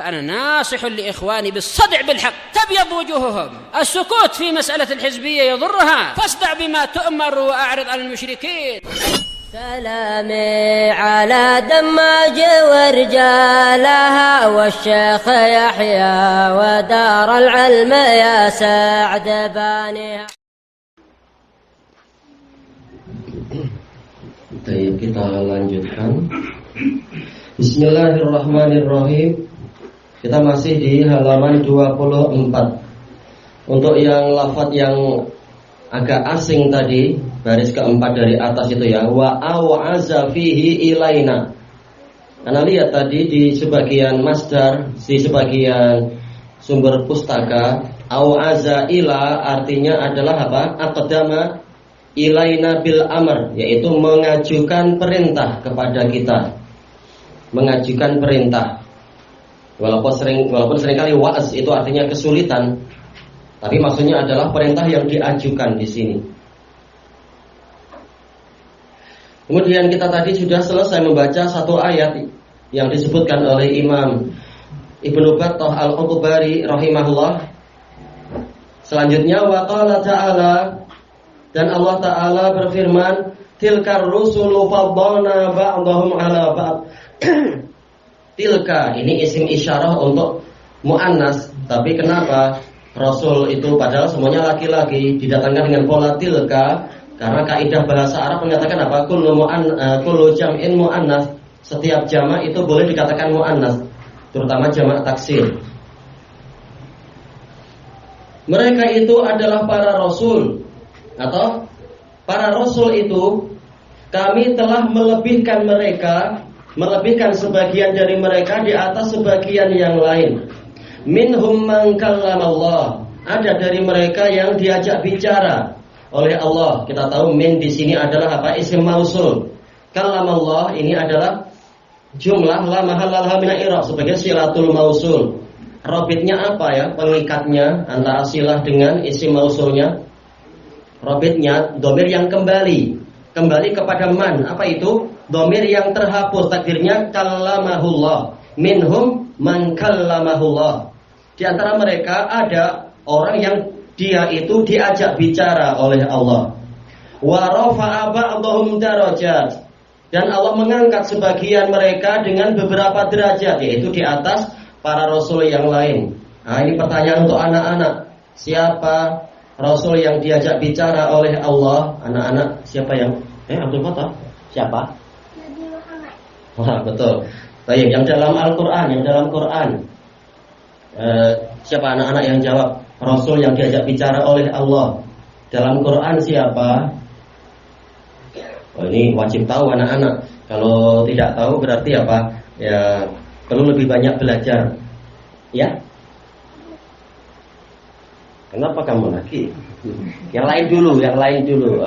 فأنا ناصح لإخواني بالصدع بالحق تبيض وجوههم. السكوت في مسألة الحزبية يضرها، فاصدع بما تؤمر وأعرض عن المشركين. سلامي على دماج ورجالها والشيخ يحيى ودار العلم يا سعد بانيها. Baik, kita lanjutkan. Bismillahirrahmanirrahim. Kita masih di halaman 24. Untuk yang lafaz yang agak asing tadi, baris keempat dari atas itu ya, wa aw'aza fihi ilaina. Anda lihat tadi di sebagian masdar, di sebagian sumber pustaka, aw'aza ila artinya adalah apa? Aqdama ilaina bil amr, yaitu mengajukan perintah kepada kita. Mengajukan perintah. Walaupun seringkali wa'az itu artinya kesulitan, tapi maksudnya adalah perintah yang diajukan di sini. Kemudian kita tadi sudah selesai membaca satu ayat yang disebutkan oleh Imam Ibnu Battah Al-Uqbari rahimahullah. Selanjutnya wa qala ta'ala, dan Allah Ta'ala berfirman, tilkar rusulu faddalna ba'dahum ala ba'd. Tilka ini isim isyarah untuk mu'annas, tapi kenapa Rasul itu padahal semuanya laki-laki didatangkan dengan pola tilka? Karena kaidah bahasa Arab mengatakan apa? Kullu jam'in mu'annas, setiap jamak itu boleh dikatakan mu'annas, terutama jamak taksir. Mereka itu adalah para rasul, atau para rasul itu kami telah melebihkan mereka, melebihkan sebagian dari mereka di atas sebagian yang lain. Minhum man kallamallah, ada dari mereka yang diajak bicara oleh Allah. Kita tahu min di sini adalah apa? Isim mausul. Kallamallah ini adalah jumlah la mahallalaha min i'rab sebagai silatul mausul. Rabitnya apa ya? Pengikatnya antara silah dengan isim mausulnya. Rabitnya dhamir yang kembali kepada man. Apa itu? Dhamir yang terhapus, takdirnya kallamahullah. Minhum man kallamahullah. Di antara mereka ada orang yang dia itu diajak bicara oleh Allah. Wa rafa'a ba'dahum darajat, dan Allah mengangkat sebagian mereka dengan beberapa derajat, yaitu di atas para rasul yang lain. Nah, ini pertanyaan untuk anak-anak. Siapa rasul yang diajak bicara oleh Allah? Anak-anak, siapa yang Abdul Fatah? Siapa? Nabi Muhammad. Wah, betul. Baik, yang dalam Al-Quran, siapa anak-anak yang jawab? Rasul yang diajak bicara oleh Allah dalam Quran siapa? Oh, ini wajib tahu anak-anak. Kalau tidak tahu berarti apa? Ya perlu lebih banyak belajar. Ya? Kenapa kamu lagi? Yang lain dulu.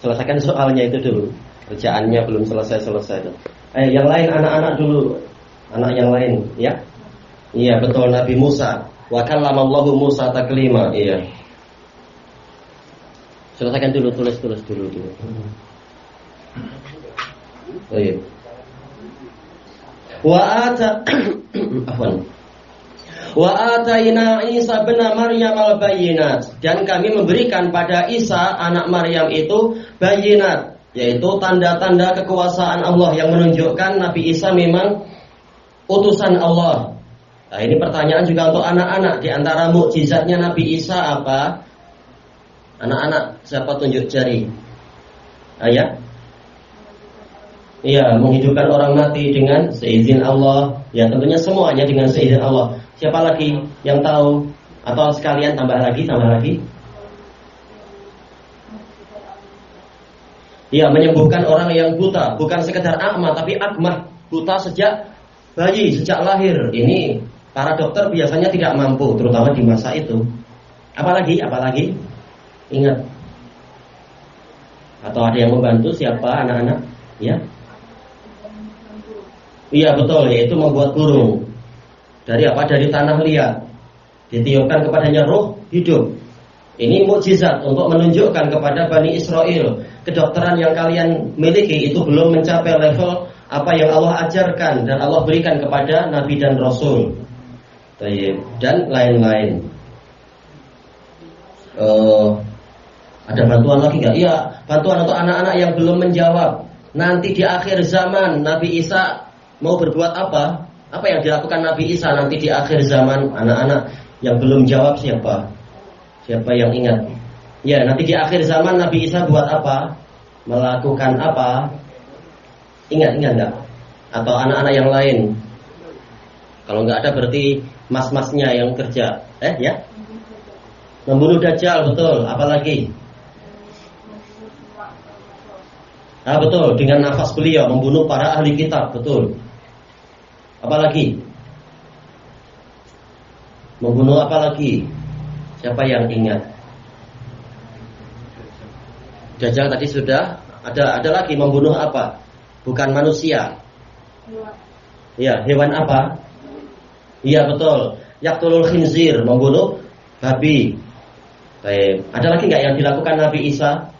Selesaikan soalnya itu dulu. Kerjaannya belum selesai. Yang lain anak-anak dulu. Anak yang lain, ya? Iya, betul, Nabi Musa. Wa kallamallahu Musa taklima. Iya. Selesaikan dulu, tulis dulu. Baik. Wa ataina Isa bin Maryam al-bayyinat, dan kami memberikan pada Isa anak Maryam itu bayyinat, yaitu tanda-tanda kekuasaan Allah yang menunjukkan Nabi Isa memang utusan Allah. Nah, ini pertanyaan juga untuk anak-anak. Di antara mukjizatnya Nabi Isa apa? Anak-anak, siapa tunjuk jari? Ayah? Iya, menghidupkan orang mati dengan seizin Allah. Ya, tentunya semuanya dengan seizin Allah. Siapa lagi yang tahu? Atau sekalian tambah lagi? Iya, menyembuhkan orang yang buta. Bukan sekedar a'ma, tapi akmah. Buta sejak bayi, sejak lahir. Ini para dokter biasanya tidak mampu, terutama di masa itu. Apalagi? Ingat. Atau ada yang membantu? Siapa anak-anak? Ya. Iya betul, yaitu membuat burung dari apa? Dari tanah liat. Ditiupkan kepadanya roh hidup. Ini mukjizat untuk menunjukkan kepada Bani Israel, kedokteran yang kalian miliki itu belum mencapai level apa yang Allah ajarkan dan Allah berikan kepada Nabi dan Rasul. Dan lain-lain. Ada bantuan lagi nggak? Iya, bantuan untuk anak-anak yang belum menjawab. Nanti di akhir zaman Nabi Isa mau berbuat apa? Apa yang dilakukan Nabi Isa nanti di akhir zaman? Anak-anak yang belum jawab siapa? Siapa yang ingat? Ya, nanti di akhir zaman Nabi Isa buat apa? Melakukan apa? Ingat enggak? Atau anak-anak yang lain? Kalau enggak ada berarti mas-masnya yang kerja. Ya? Membunuh Dajjal, betul. Apalagi? Betul, dengan nafas beliau membunuh para ahli kitab, betul. Apalagi? Membunuh apa lagi? Siapa yang ingat? Dajjal tadi sudah. Ada lagi membunuh apa? Bukan manusia. Ya, hewan apa? Iya, betul. Yaqtulul khinzir, membunuh babi. Baik. Ada lagi nggak yang dilakukan Nabi Isa?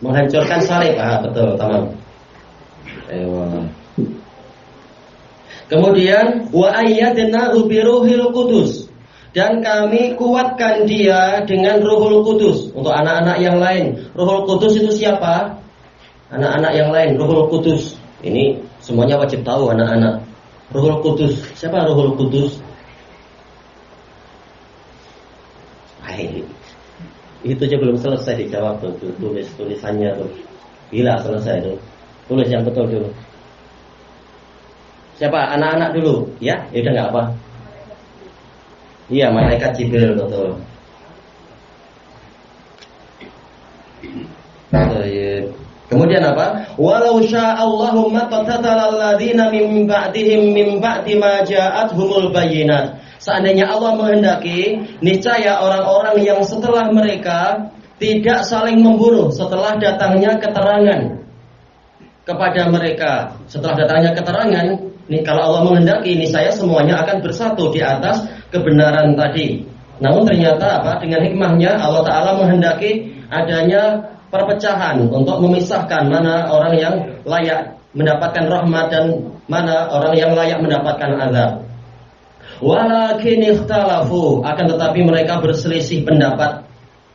Menghancurkan salib. Betul, tamam. Kemudian wa ayyadnahu biruhil qudus, dan kami kuatkan dia dengan Ruhul Qudus. Untuk anak-anak yang lain, Ruhul Qudus itu siapa? Anak-anak yang lain, Ruhul Qudus. Ini semuanya wajib tahu anak-anak. Ruhul Qudus, siapa Ruhul Qudus? Itu aja belum selesai dijawab tuh, tulisannya tuh. Bila selesai tuh. Tulis yang betul dulu. Siapa? Anak-anak dulu, ya? Ya udah enggak apa. Iya, malaikat Jibril, betul. Kemudian apa? Walau sya'allahu ma qatatala alladziina min ba'dihim min ba'di ma ja'atuhumul bayyinat. Seandainya Allah menghendaki, niscaya orang-orang yang setelah mereka tidak saling membunuh setelah datangnya keterangan kepada mereka. Setelah datangnya keterangan, kalau Allah menghendaki, niscaya semuanya akan bersatu di atas kebenaran tadi. Namun ternyata apa? Dengan hikmahnya Allah Ta'ala menghendaki adanya perpecahan untuk memisahkan mana orang yang layak mendapatkan rahmat dan mana orang yang layak mendapatkan azab. Walakin ikhtalafu, akan tetapi mereka berselisih pendapat.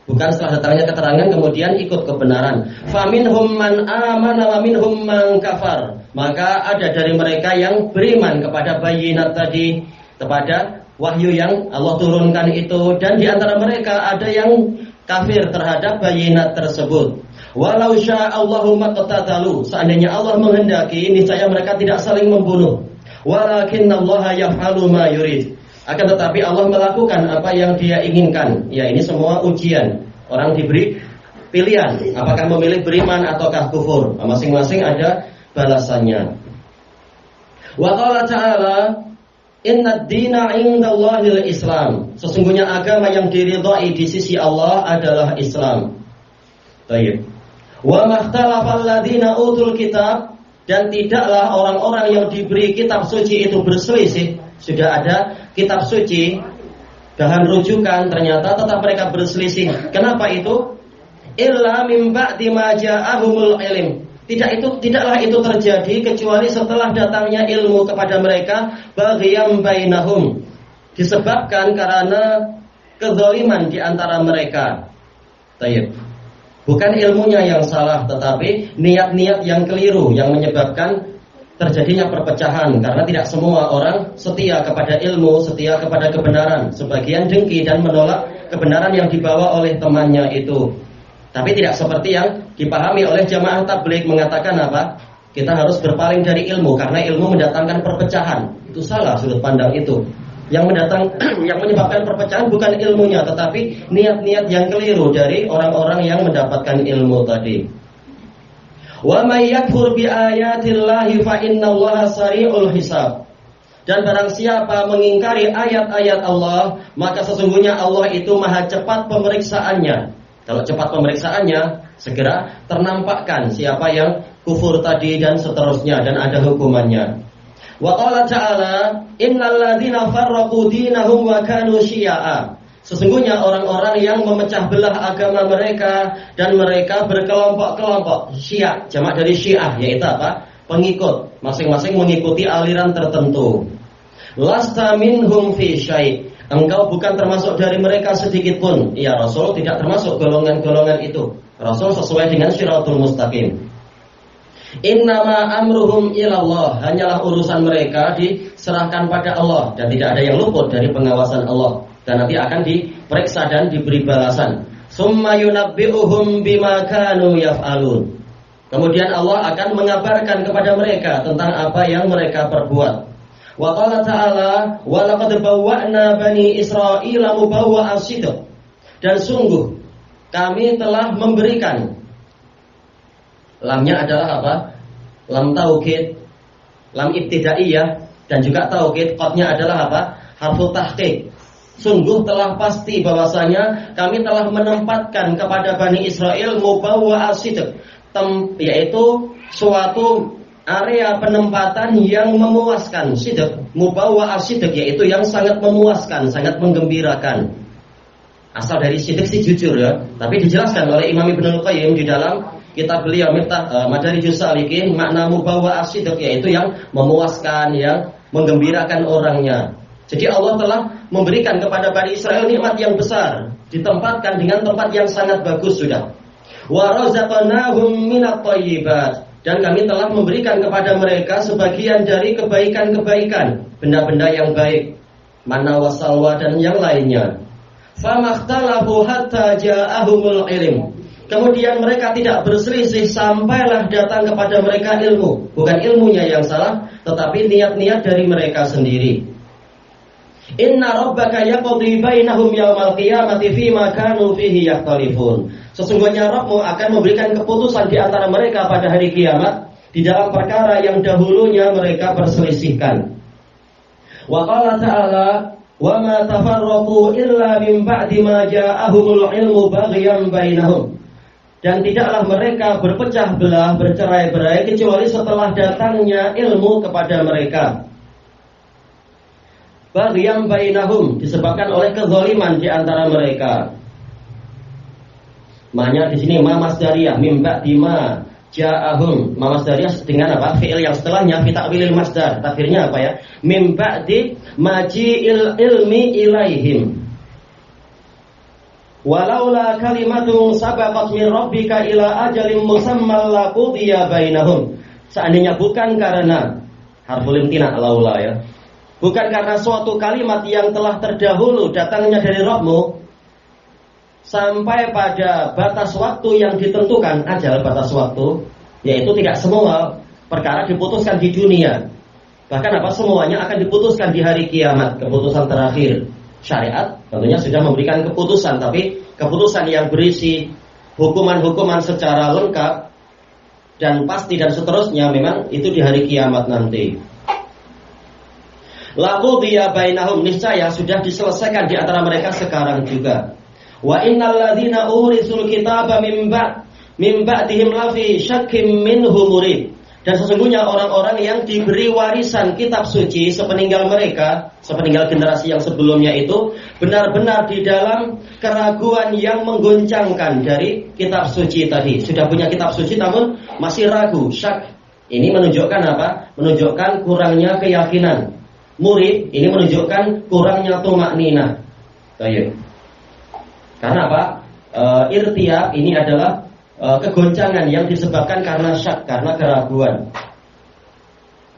Bukan setelah datangnya keterangan kemudian ikut kebenaran. Faminhum man amana wa minhum man kafar. Maka ada dari mereka yang beriman kepada bayinat tadi, kepada wahyu yang Allah turunkan itu, dan di antara mereka ada yang kafir terhadap bayinat tersebut. Walau sya'allahu maqtatalu, seandainya Allah menghendaki, niscaya mereka tidak saling membunuh. Walakinnallaha yaf'alu ma yurid. Akan tetapi Allah melakukan apa yang Dia inginkan. Ya, ini semua ujian. Orang diberi pilihan, apakah memilih beriman ataukah kufur. Masing-masing ada balasannya. Wa qala ta'ala, Inna ad-dina 'indallahil Islam. Sesungguhnya agama yang diridhai di sisi Allah adalah Islam. Baik. Wa makhtalafal ladzina utul kitab, dan tidaklah orang-orang yang diberi kitab suci itu berselisih. Sudah ada kitab suci, bahan rujukan, ternyata tetap mereka berselisih. Kenapa itu? Illa min ba'di ma ja'ahumul ilm. Tidaklah itu terjadi kecuali setelah datangnya ilmu kepada mereka, baghyan bainahum, disebabkan karena kezaliman di antara mereka. Tayyib. Bukan ilmunya yang salah, tetapi niat-niat yang keliru yang menyebabkan terjadinya perpecahan. Karena tidak semua orang setia kepada ilmu, setia kepada kebenaran. Sebagian dengki dan menolak kebenaran yang dibawa oleh temannya itu. Tapi tidak seperti yang dipahami oleh jamaah tabligh, mengatakan apa? Kita harus berpaling dari ilmu karena ilmu mendatangkan perpecahan. Itu salah sudut pandang itu. Yang menyebabkan perpecahan bukan ilmunya, tetapi niat-niat yang keliru dari orang-orang yang mendapatkan ilmu tadi. Wa may yakfur bi ayatillahi fa innallaha sari'ul hisab. Dan barang siapa mengingkari ayat-ayat Allah, maka sesungguhnya Allah itu maha cepat pemeriksaannya. Kalau cepat pemeriksaannya, segera ternampakkan siapa yang kufur tadi dan seterusnya, dan ada hukumannya. Wa qala ta'ala, innal ladzina farraqu dinahum wa kanu syi'a. Sesungguhnya orang-orang yang memecah belah agama mereka dan mereka berkelompok-kelompok. Syiah, jamak dari Syiah, yaitu apa? pengikut, masing-masing mengikuti aliran tertentu. Lasta minhum fi syai', engkau bukan termasuk dari mereka sedikit pun. Ya Rasul tidak termasuk golongan-golongan itu. Rasul sesuai dengan Shiratul Mustaqim. Innama amruhum ilallah, hanyalah urusan mereka diserahkan pada Allah dan tidak ada yang luput dari pengawasan Allah dan nanti akan diperiksa dan diberi balasan. Summa yunabbi'uhum bima kanu yaf'alun. Kemudian Allah akan mengabarkan kepada mereka tentang apa yang mereka perbuat. Wa qala ta'ala wa laqad bawwa'na bani Israila mubawwa'a sidq. Dan sungguh kami telah memberikan, lamnya adalah apa? Lam taukid, lam ibtidaiyah dan juga taukid, qadnya adalah apa? Harfu tahqiq. Sungguh telah pasti bahwasanya kami telah menempatkan kepada Bani Israel mubawwa'a sidq, yaitu suatu area penempatan yang memuaskan. Sidq, mubawwa'a sidq, yaitu yang sangat memuaskan, sangat menggembirakan. Asal dari sidq sih jujur ya, tapi dijelaskan oleh Imam Ibnul Qayyim di dalam kitab beliau Madarijus Salikin, makna mubawwa'a sidq yaitu yang memuaskan, yang menggembirakan orangnya. Jadi Allah telah memberikan kepada Bani Israel nikmat yang besar, ditempatkan dengan tempat yang sangat bagus sudah. Wa razaqnahum minat thayyibat, dan kami telah memberikan kepada mereka sebagian dari kebaikan-kebaikan, benda-benda yang baik, manna wa salwa dan yang lainnya. Famakhtalafu hatta ja'ahumul ilm. Kemudian mereka tidak berselisih sampailah datang kepada mereka ilmu. Bukan ilmunya yang salah, tetapi niat-niat dari mereka sendiri. Inna rabbaka yaqdi bainahum yaumal qiyamati fima kanu fihi yakhtalifun. Sesungguhnya Rabbmu akan memberikan keputusan di antara mereka pada hari kiamat di dalam perkara yang dahulunya mereka perselisihkan. Wa qala ta'ala wa ma tafarraqu illa min ba'di ma ja'ahumul ilmu baghyan bainahum. Dan tidaklah mereka berpecah belah, bercerai-berai kecuali setelah datangnya ilmu kepada mereka. Baghyan bainahum, disebabkan oleh kezaliman di antara mereka. Maknanya di sini ma masdariyah mim ba'di ma ja'ahum. Ma masdariyah dengan apa? Fi'il yang setelahnya fi ta'wilil masdar. Takdirnya apa ya? Mim ba'di maji'il ilmi ilaihim. Walaula kalimatun sabaqat min rabbika ila ajalin musammal laqudiya bainahum. Seandainya bukan karena harful imtina laula ya. Bukan karena suatu kalimat yang telah terdahulu datangnya dari Rabbmu sampai pada batas waktu yang ditentukan, ajal batas waktu, yaitu tidak semua perkara diputuskan di dunia. Bahkan apa semuanya akan diputuskan di hari kiamat, keputusan terakhir. Syariat tentunya sudah memberikan keputusan, tapi keputusan yang berisi hukuman-hukuman secara lengkap dan pasti dan seterusnya memang itu di hari kiamat nanti. Laqudiya bainahum, niscaya sudah diselesaikan di antara mereka sekarang juga. Wa innal ladzina urisul kitaba min ba'dihim lafi syakkim minhu murid. Dan sesungguhnya orang-orang yang diberi warisan kitab suci sepeninggal mereka, sepeninggal generasi yang sebelumnya itu, benar-benar di dalam keraguan yang menggoncangkan dari kitab suci tadi. Sudah punya kitab suci namun masih ragu, syak. Ini menunjukkan apa? Menunjukkan kurangnya keyakinan. Murid ini menunjukkan kurangnya tumakninah. Baik. Karena apa? Irtiyab ini adalah kegoncangan yang disebabkan karena syak, karena keraguan.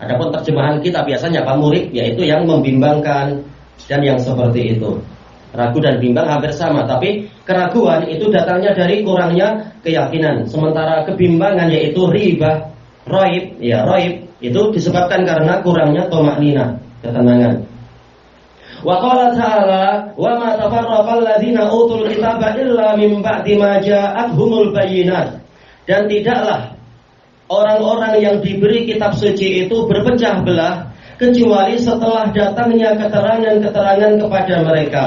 Adapun terjemahan kita biasanya apa? Murid, yaitu yang membimbangkan dan yang seperti itu. Ragu dan bimbang hampir sama, tapi keraguan itu datangnya dari kurangnya keyakinan. Sementara kebimbangan yaitu ribah, raib, ya raib itu disebabkan karena kurangnya tumakninah, ketenangan. Wa qala ta'ala wa ma tafarraqal ladzina utul kitaba illa min ba'di ma ja'atuhumul bayyinat. Dan tidaklah orang-orang yang diberi kitab suci itu berpecah belah kecuali setelah datangnya keterangan-keterangan kepada mereka.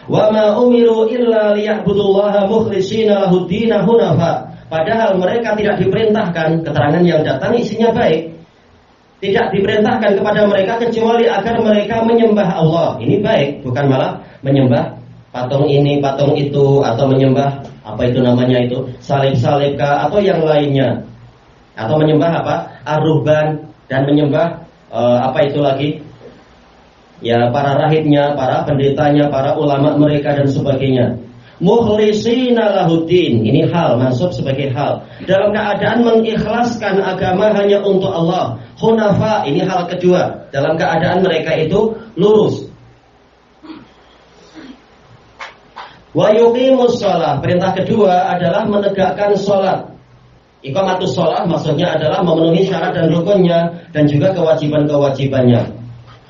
Wa ma umiru illa liya'budullaha mukhlishina lahud-din hunafa. Padahal mereka tidak diperintahkan, keterangan yang datang isinya baik, tidak diperintahkan kepada mereka kecuali agar mereka menyembah Allah. Ini baik, bukan malah menyembah patung ini, patung itu, atau menyembah apa itu namanya itu, salib-salib kah atau yang lainnya. atau menyembah apa? Ar-ruhban, dan menyembah apa itu lagi? Ya, para rahibnya, para pendetanya, para ulama mereka dan sebagainya. Mukhlisina lahuddin, ini hal, mansub sebagai hal, dalam keadaan mengikhlaskan agama hanya untuk Allah. Hunafa, ini hal kedua, dalam keadaan mereka itu lurus. Wa yuqimus shalah, perintah kedua adalah menegakkan sholat. Iqamatus shalah maksudnya adalah memenuhi syarat dan rukunnya dan juga kewajiban-kewajibannya.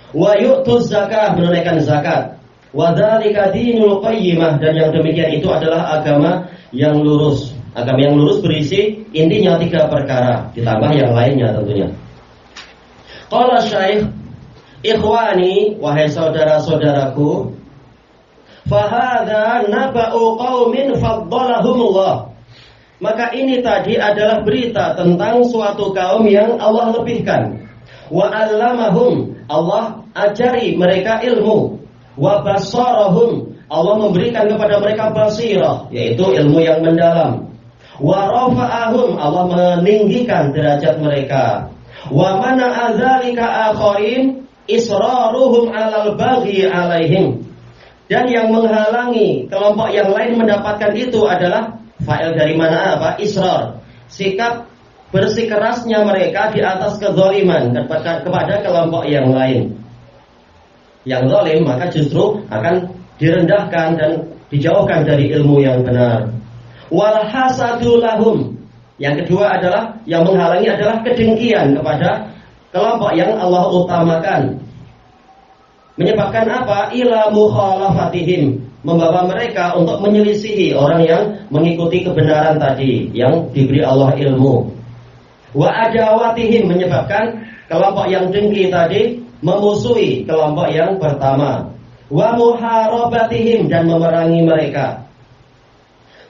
Wa yu'tuz zakah, menunaikan zakat. Wa dzalika dinul qayyimah, dan yang demikian itu adalah agama yang lurus. Agama yang lurus berisi intinya 3 perkara, ditambah yang lainnya tentunya. Qala Syekh, ikhwani, wahai saudara-saudaraku, fahadha naba'u qaumin faddalahumullah. Maka ini tadi adalah berita tentang suatu kaum yang Allah lebihkan. Wa 'allamahum, Allah ajari mereka ilmu. Wa basarahum, Allah memberikan kepada mereka basirah, yaitu ilmu yang mendalam. Wa rafa'ahum, Allah meninggikan derajat mereka. Wa mana'a dzalika akharin israruhum 'alal baghi 'alaihim. Dan yang menghalangi kelompok yang lain mendapatkan itu adalah fa'il dari mana apa? Israr. Sikap bersikeras-kerasnya mereka di atas kezaliman kepada kelompok yang lain. Yang zalim maka justru akan direndahkan dan dijauhkan dari ilmu yang benar. Wal hasadu lahum, yang kedua adalah yang menghalangi adalah kedengkian kepada kelompok yang Allah utamakan. Menyebabkan apa? Ila mukhalafatihim, membawa mereka untuk menyelisihi orang yang mengikuti kebenaran tadi yang diberi Allah ilmu. Wa adawatihim, menyebabkan kelompok yang dengki tadi memusuhi kelompok yang pertama. Wa muharabatihim, dan memerangi mereka.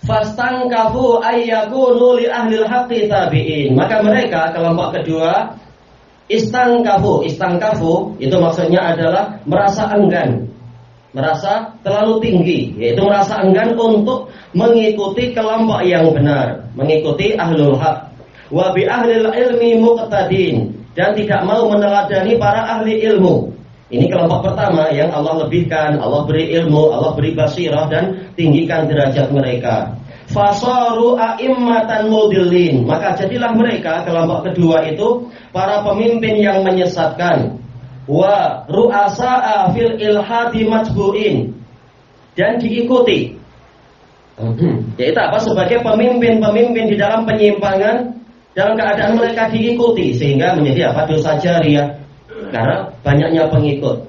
Fastangkafu ayyakunu li ahlil haqqi tabi'in, maka mereka kelompok kedua istangkafu itu maksudnya adalah merasa enggan, merasa terlalu tinggi, yaitu merasa enggan untuk mengikuti kelompok yang benar, mengikuti ahlul haq. Wa bi ahlil ilmi muqtadin, dan tidak mau meneladani para ahli ilmu. Ini kelompok pertama yang Allah lebihkan, Allah beri ilmu, Allah beri basirah dan tinggikan derajat mereka. Fasaru a'immatan mudillin, maka jadilah mereka kelompok kedua itu para pemimpin yang menyesatkan. Wa ru'asa'a fil ilhadi matbu'in, dan diikuti. Yaitu apa? Sebagai pemimpin-pemimpin di dalam penyimpangan, dalam keadaan mereka diikuti, sehingga menjadi apa? Dosa jariyah, karena banyaknya pengikut.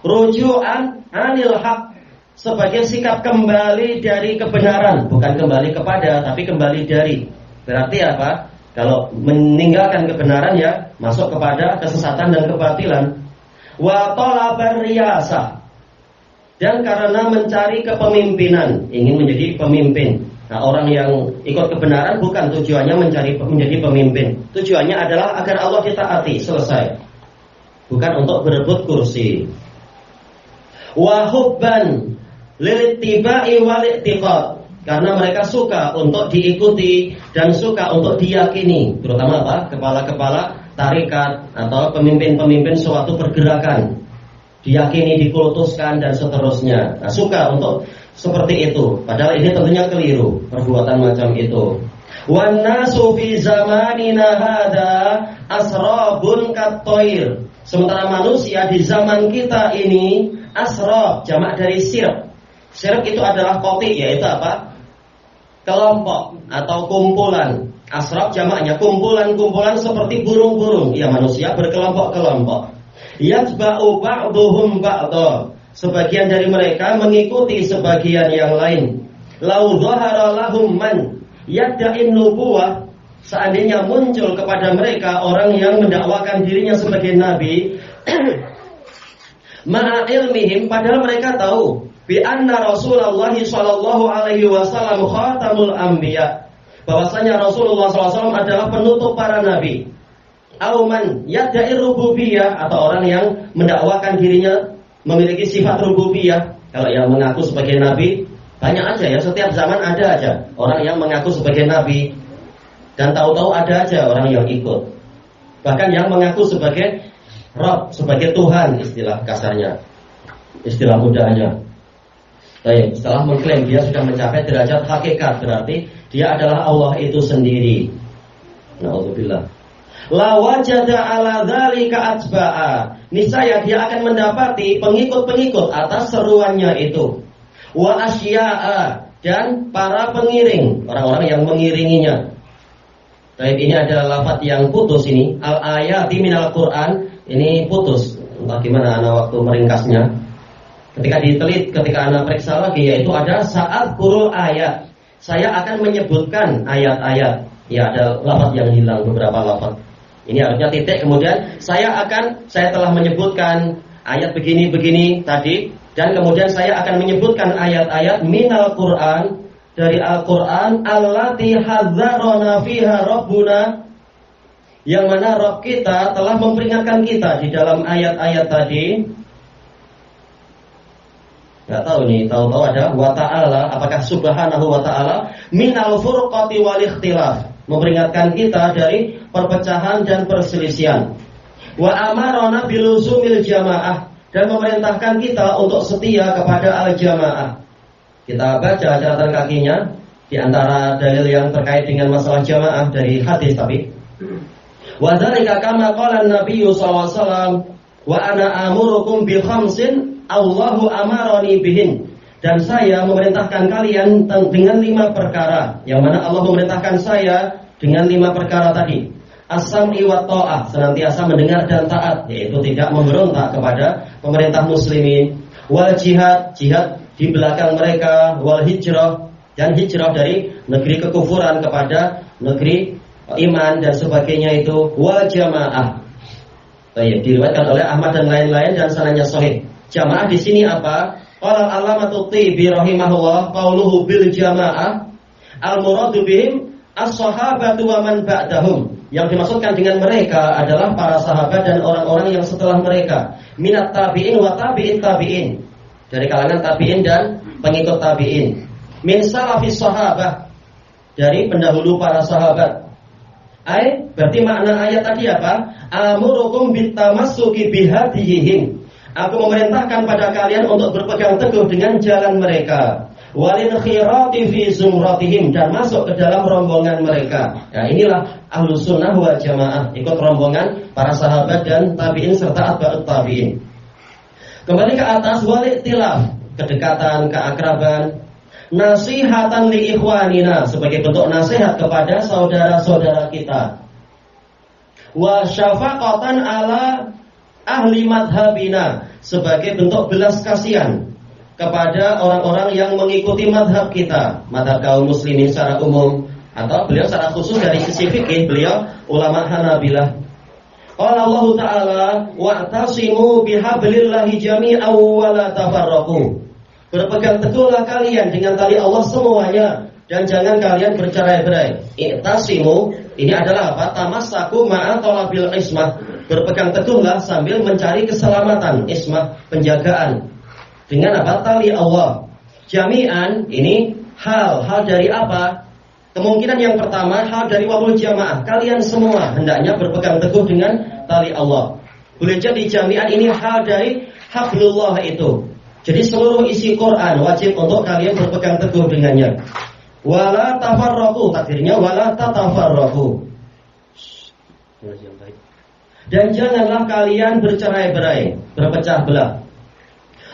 Ruju'an anil haq, sebagai sikap kembali dari kebenaran, bukan kembali kepada, tapi kembali dari. Berarti apa? Kalau meninggalkan kebenaran ya masuk kepada kesesatan dan kebatilan. Wa talabar riyasah, dan karena mencari kepemimpinan, ingin menjadi pemimpin. Nah, orang yang ikut kebenaran bukan tujuannya menjadi pemimpin. Tujuannya adalah agar Allah ditaati, selesai. Bukan untuk berebut kursi. Wa hubban lilittiba'i wal i'tiqad, karena mereka suka untuk diikuti dan suka untuk diyakini, terutama apa? Kepala-kepala tarekat atau pemimpin-pemimpin suatu pergerakan, diyakini, dikultuskan dan seterusnya. Nah, suka untuk seperti itu, padahal ini tentunya keliru perbuatan macam itu. Wan nasu fi zamanina hada asrabun katoir, sementara manusia di zaman kita ini asrab, jamak dari sirab. Sirab itu adalah qati, yaitu apa? Kelompok atau kumpulan. Asrab jamaknya kumpulan-kumpulan seperti burung-burung. Ya, manusia berkelompok-kelompok. Yatba'u ba'duhum ba'dha, sebagian dari mereka mengikuti sebagian yang lain. Lau dhahara lahum man yadda'in nubuwah, seandainya muncul kepada mereka orang yang mendakwakan dirinya sebagai nabi, ma'a ilmihim, padahal mereka tahu bi anna Rasulullah sallallahu alaihi wasallam khatamul anbiya, bahwasanya Rasulullah SAW adalah penutup para nabi. Auman yadda'i rububiyah, atau orang yang mendakwakan dirinya memiliki sifat rububiyah. Kalau yang mengaku sebagai nabi banyak aja ya, setiap zaman ada aja orang yang mengaku sebagai nabi. Dan tahu-tahu ada aja orang yang ikut. Bahkan yang mengaku sebagai Rabb, sebagai Tuhan, istilah kasarnya, istilah mudahnya. Baik, setelah mengklaim dia sudah mencapai derajat hakikat, berarti dia adalah Allah itu sendiri. Na'udzubillah. La wajada ala dzalika atba'a. Niscaya dia akan mendapati pengikut-pengikut atas seruannya itu. Wa asya'a, dan para pengiring, orang-orang yang mengiringinya. Baik, ini adalah lafaz yang putus ini. Al-ayati minal Qur'an, ini putus. Entah gimana anak waktu meringkasnya. Ketika ditelit, ketika anak periksa lagi, yaitu ada saat kurul ayat. Saya akan menyebutkan ayat-ayat. Ya, ada lafaz yang hilang, beberapa lafaz. Ini harusnya titik, kemudian saya telah menyebutkan ayat begini-begini tadi, dan kemudian saya akan menyebutkan ayat-ayat minal Qur'an, dari Al-Quran, allati hadzarona fiha Rabbuna, yang mana Rabb kita telah memperingatkan kita di dalam ayat-ayat tadi. Nggak tahu nih, tahu-tahu ada wa ta'ala, apakah subhanahu wa ta'ala minal furqati wal ikhtilaf, memperingatkan kita dari perpecahan dan perselisihan. Wa amarona biluzumil jamaah, dan memerintahkan kita untuk setia kepada al-jamaah. Kita baca catatan kakinya di antara dalil yang terkait dengan masalah jamaah dari hadis tapi. Wa dzalika kama qala an-nabiy sallallahu alaihi wasallam wa ana amurukum bi khamsin Allahu amaroni bihin, dan saya memerintahkan kalian dengan 5 perkara, yang mana Allah memerintahkan saya dengan 5 perkara tadi. As-sam'i wa ta'ah, senantiasa mendengar dan taat, yaitu tidak memberontak kepada pemerintah muslimin. Wal jihad, jihad di belakang mereka. Wal hijrah, dan hijrah dari negeri kekufuran kepada negeri iman dan sebagainya itu. Wal jamaah, diriwayatkan oleh Ahmad dan lain-lain dan sanadnya sahih. Jamaah di sini apa? Qala al-allamatu Tibi rahimahullah, qauluhu bil jamaah al-muradu bihim as-sahabatu wa man ba'dahum. Yang dimaksudkan dengan mereka adalah para sahabat dan orang-orang yang setelah mereka. Minat tabi'in wa tabi'in tabi'in, dari kalangan tabi'in dan pengikut tabi'in. Min salafis sahabah, dari pendahulu para sahabat. Berarti makna ayat tadi apa? Amurukum bitamassuki bihadihim, aku memerintahkan pada kalian untuk berpegang teguh dengan jalan mereka. Walin khirati fi zumratihim, dan masuk ke dalam rombongan mereka. Nah, inilah ahlus sunnah wal jamaah, ikut rombongan para sahabat dan tabi'in serta atba'ut tabi'in. Kembali ke atas, walitilaf, kedekatan, keakraban. Nasihatan li ikhwanina, sebagai bentuk nasihat kepada saudara-saudara kita. Wa syafaqatan ala ahli madhabina, sebagai bentuk belas kasihan kepada orang-orang yang mengikuti madhab kita, madhab kaum muslimin secara umum, atau beliau secara khusus dari sisi fikih, beliau ulama Hanabilah. Qala Allah Ta'ala wa'tasimu bihablillahi jami'an wa la tafarraqu, berpegang teguhlah kalian dengan tali Allah semuanya, dan jangan kalian bercerai-berai. I'tasimu ini adalah apa? Tamassaku ma'a talabil ismah, berpegang teguhlah sambil mencari keselamatan, ismah, penjagaan, dengan apa? Tali Allah. Jami'an ini hal dari apa? Kemungkinan yang pertama, hal dari wawul jamaah, kalian semua hendaknya berpegang teguh dengan tali Allah. Boleh jadi jami'an ini hal dari hablullah itu. Jadi seluruh isi Quran wajib untuk kalian berpegang teguh dengannya. Wala tafarraqu, takdirnya wala tatafarraqu, dan janganlah kalian bercerai-berai, berpecah belah.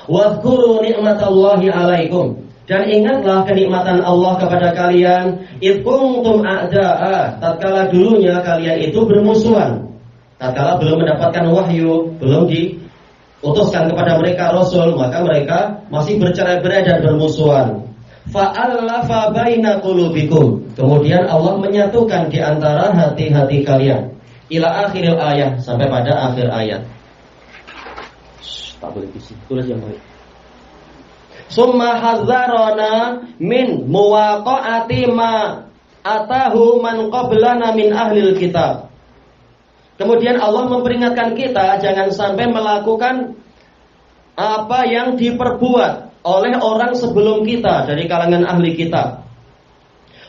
Wadhkuru ni'matallahi alaikum, dan ingatlah kenikmatan Allah kepada kalian. Id kuntum a'da'a, tatkala dulunya kalian itu bermusuhan, tatkala belum mendapatkan wahyu, belum diutuskan kepada mereka rasul, maka mereka masih bercerai-berai dan bermusuhan. Fa'allafa baina qulubikum, kemudian Allah menyatukan di antara hati-hati kalian. Ila akhiril ayat, sampai pada akhir ayat. Tak boleh bisik, tulis yang baik. Summa hadzarana min muwaqa'ati ma atahu man qablana min ahlil kitab. Kemudian Allah memperingatkan kita jangan sampai melakukan apa yang diperbuat oleh orang sebelum kita dari kalangan ahli kitab.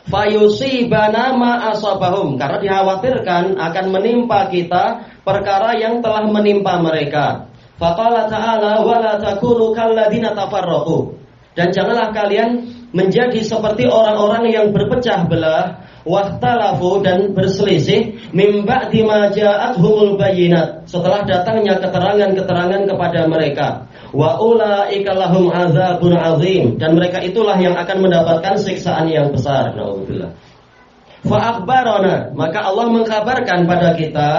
fayusibana ma asabahum, karena dikhawatirkan akan menimpa kita perkara yang telah menimpa mereka. Faqala ta'ala wala takunu kalladzina tafarraqu, dan janganlah kalian menjadi seperti orang-orang yang berpecah belah, wahtalafu, dan berselisih, mim ba'di ma ja'athumul bayyinat, setelah datangnya keterangan-keterangan kepada mereka. Wa ulaika lahum adzabun azim, dan mereka itulah yang akan mendapatkan siksaan yang besar. Nauzubillah. Fa akhbarana, maka Allah mengkabarkan pada kita,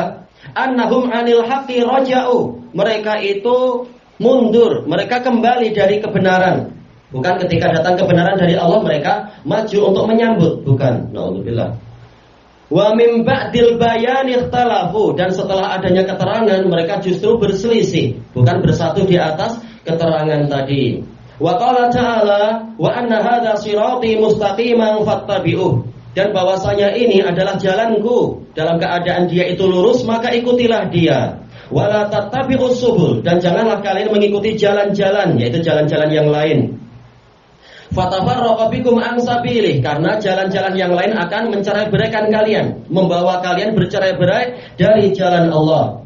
annahum anil haqqi raja'u, mereka itu mundur, mereka kembali dari kebenaran. Bukan ketika datang kebenaran dari Allah mereka maju untuk menyambut, bukan. Nauzubillah. Wa mim ba'dil bayan ikhtalafu, dan setelah adanya keterangan mereka justru berselisih, bukan bersatu di atas keterangan tadi. Wa qala ta'ala wa anna hadza sirati mustaqiman fattabi'uh, dan bahwasanya ini adalah jalanku, dalam keadaan dia itu lurus maka ikutilah dia. Wala tattabi'us subul, dan janganlah kalian mengikuti jalan-jalan, yaitu jalan-jalan yang lain. Fatafarraqa bikum an sabilih, karena jalan-jalan yang lain akan mencerai-beraikan kalian, membawa kalian bercerai-berai dari jalan Allah.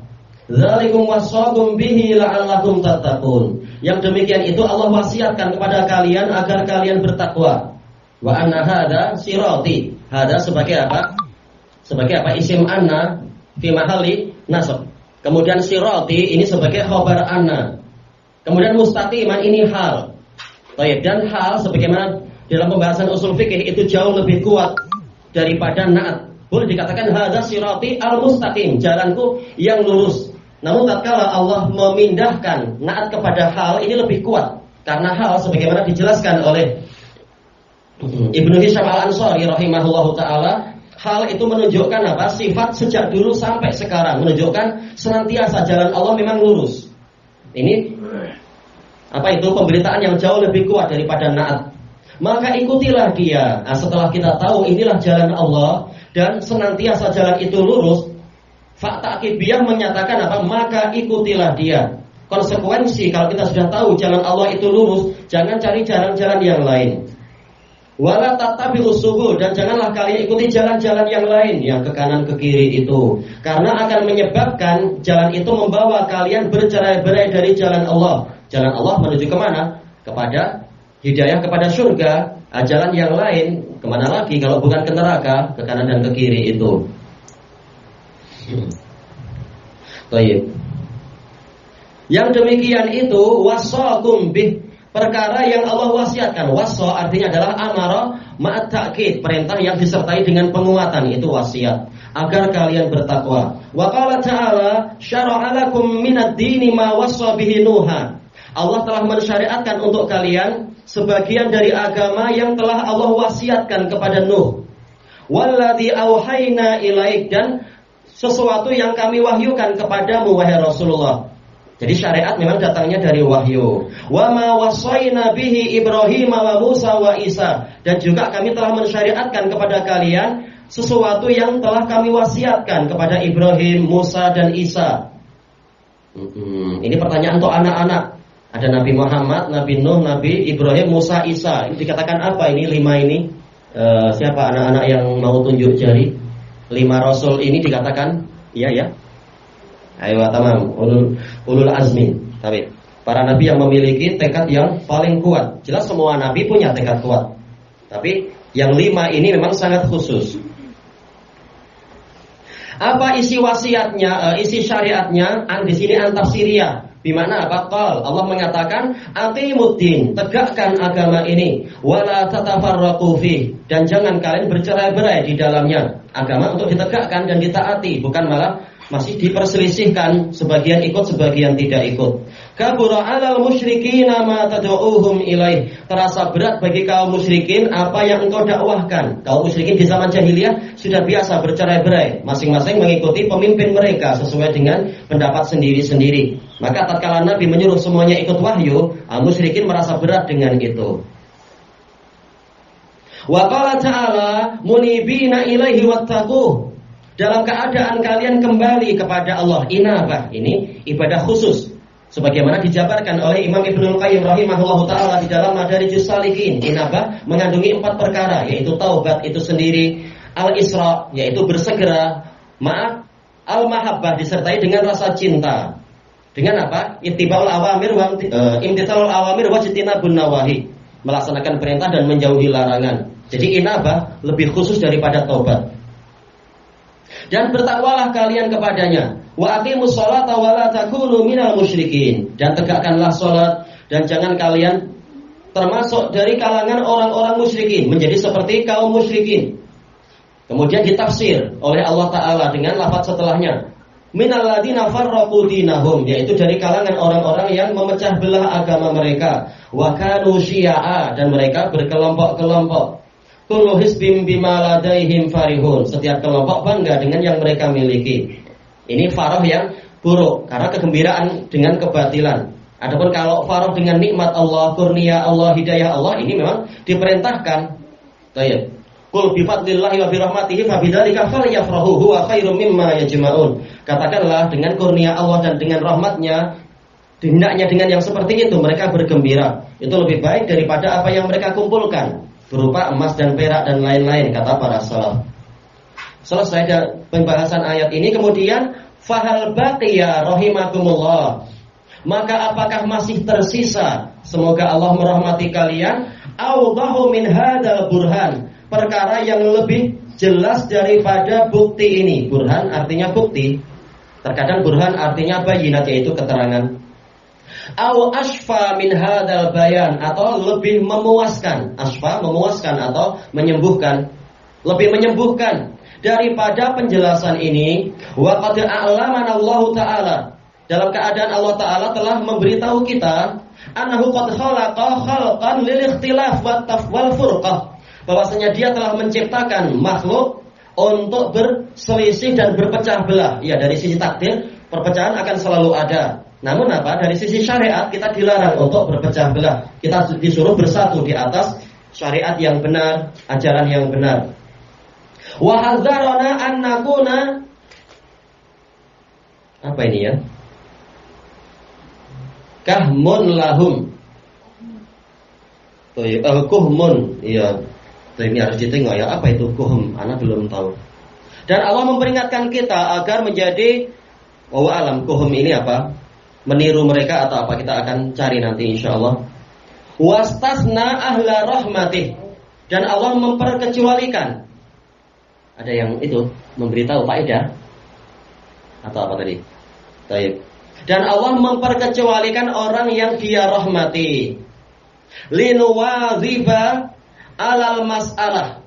Dzalikum wasaqum bihi la'allakum tattaqun, yang demikian itu Allah wasiatkan kepada kalian agar kalian bertakwa. Wa anna hadza sirati, hadza sebagai apa? Sebagai apa? Isim anna fi mahalli nasab. Kemudian sirati ini sebagai khabar anna. Kemudian mustaqiman ini hal. Baik, dan hal sebagaimana dalam pembahasan usul fikih itu jauh lebih kuat daripada na'at. Boleh dikatakan hadza sirati al-mustaqim, jalanku yang lurus. Namun tatkala Allah memindahkan na'at kepada hal, ini lebih kuat, karena hal sebagaimana dijelaskan oleh Ibnu Hisham Al-Ansari rahimahullahu taala, hal itu menunjukkan apa? Sifat sejak dulu sampai sekarang, menunjukkan senantiasa jalan Allah memang lurus. Ini apa itu? Pemberitaan yang jauh lebih kuat daripada na'at. Maka ikutilah dia. Nah, setelah kita tahu inilah jalan Allah dan senantiasa jalan itu lurus, fakta akibiyah menyatakan apa? Maka ikutilah dia. Konsekuensi kalau kita sudah tahu jalan Allah itu lurus, jangan cari jalan-jalan yang lain. Wala tattabi'us subul, dan janganlah kalian ikuti jalan-jalan yang lain yang ke kanan ke kiri itu, karena akan menyebabkan jalan itu membawa kalian bercerai-berai dari jalan Allah. Jalan Allah menuju kemana? Kepada hidayah, kepada surga. Jalan yang lain kemana lagi kalau bukan ke neraka, ke kanan dan ke kiri itu. Baik. Yang demikian itu wasaqum bih, perkara yang Allah wasiatkan. Wasa artinya adalah amara ma'at ta'kid, perintah yang disertai dengan penguatan, itu wasiat agar kalian bertakwa. Wa qala ta'ala syara'a lakum minad dini ma wassa bihi Nuha, Allah telah mensyariatkan untuk kalian sebagian dari agama yang telah Allah wasiatkan kepada Nuh. Walladzi auhayna ilaik, dan sesuatu yang kami wahyukan kepadamu wahai Rasulullah. Jadi syariat memang datangnya dari wahyu. Wa ma wasaina bihi Ibrahim wa Musa wa Isa, dan juga kami telah mensyariatkan kepada kalian sesuatu yang telah kami wasiatkan kepada Ibrahim, Musa dan Isa. Ini pertanyaan untuk anak-anak. Ada Nabi Muhammad, Nabi Nuh, Nabi Ibrahim, Musa, Isa. Ini dikatakan apa ini? 5 ini? Siapa anak-anak yang mau tunjuk jari? 5 rasul ini dikatakan? Iya ya. Ayo tamam. Ulul azmi. Tapi para nabi yang memiliki tekad yang paling kuat. Jelas semua nabi punya tekad kuat. Tapi yang 5 ini memang sangat khusus. Apa isi wasiatnya? Isi syariatnya? Di sini antafsiriyah. Bimana apa? Qal, Allah mengatakan aqimuddin, tegakkan agama ini, wala tatafarraqu fi, dan jangan kalian bercerai-berai di dalamnya. Agama untuk ditegakkan dan ditaati, bukan malah masih diperselisihkan, sebagian ikut, sebagian tidak ikut. Kabura 'alal musyrikin ma tad'uuhum ilaih, terasa berat bagi kaum musyrikin apa yang engkau dakwahkan. Kaum musyrikin di zaman jahiliyah sudah biasa bercerai-berai, masing-masing mengikuti pemimpin mereka sesuai dengan pendapat sendiri-sendiri. Maka tatkala Nabi menyuruh semuanya ikut wahyu, musyrikin merasa berat dengan itu. Wa qala ta'ala munibina ilaihi wattaquh, dalam keadaan kalian kembali kepada Allah. Inabah ini ibadah khusus. Sebagaimana dijabarkan oleh Imam Ibnul Qayyim rahimahullahu taala di dalam Madarijus Salikin, inabah mengandungi 4 perkara, yaitu taubat itu sendiri, al-isra yaitu bersegera, al-mahabbah disertai dengan rasa cinta. Dengan apa? Ittiba'ul awamir wa imtithalul awamir wa ijtinabun nawahi. Melaksanakan perintah dan menjauhi larangan. Jadi inabah lebih khusus daripada taubat. Dan bertakwalah kalian kepadanya. Wa aqimus sholata wa la takunu minal musyrikin. Dan tegakkanlah salat dan jangan kalian termasuk dari kalangan orang-orang musyrikin, menjadi seperti kaum musyrikin. Kemudian ditafsir oleh Allah Ta'ala dengan lafaz setelahnya, minal ladina farraqu dinahum, yaitu dari kalangan orang-orang yang memecah belah agama mereka. Wa kanu syi'a, dan mereka berkelompok-kelompok. Kullu hizbin bima ladaihim farihun. Setiap kelompok bangga dengan yang mereka miliki. Ini farah yang buruk, karena kegembiraan dengan kebatilan. Adapun kalau farah dengan nikmat Allah, kurnia Allah, hidayah Allah, ini memang diperintahkan. Baik. Qul bi fadlillahi wa bi rahmatihi fa bidzalika falyafrahu huwa khairum mimma yajma'un. Katakanlah dengan kurnia Allah dan dengan rahmatnya, hendaknya dengan yang seperti itu mereka bergembira. Itu lebih baik daripada apa yang mereka kumpulkan berupa emas dan perak dan lain-lain, kata para salaf. Selesai dari pembahasan ayat ini, kemudian fahal baqiya rahimakumullah. Maka apakah masih tersisa, semoga Allah merahmati kalian, awdahu min hadzal burhan, perkara yang lebih jelas daripada bukti ini. Burhan artinya bukti. Terkadang burhan artinya bayinat, yaitu keterangan. Aw asfa min hadzal bayan, atau lebih memuaskan. Asfa memuaskan atau menyembuhkan. Lebih menyembuhkan daripada penjelasan ini. Wa qad a'lamana Allah Ta'ala, dalam keadaan Allah Ta'ala telah memberitahu kita, annahu qad khalaqa khalqan lil ikhtilaf wal furqah, bahwasanya dia telah menciptakan makhluk untuk berselisih dan berpecah belah. Ya, dari sisi takdir perpecahan akan selalu ada. Namun apa? Dari sisi syariat kita dilarang untuk berpecah belah. Kita disuruh bersatu di atas syariat yang benar, ajaran yang benar. Wa hadzarana an nakuna, apa ini ya? Kahmun lahum. Kuhmun, iya. Ini harus ditengok ya, apa itu kuhum? Anak belum tahu. Dan Allah memperingatkan kita agar menjadi alam. Kuhum ini apa? Meniru mereka atau apa, kita akan cari nanti insyaallah. Wastasna ahla rahmatih, dan Allah memperkecualikan. Ada yang itu memberitahu faedah atau apa tadi? Baik. Dan Allah memperkecualikan orang yang Dia rahmati. Linuwaziba alal mas'alah,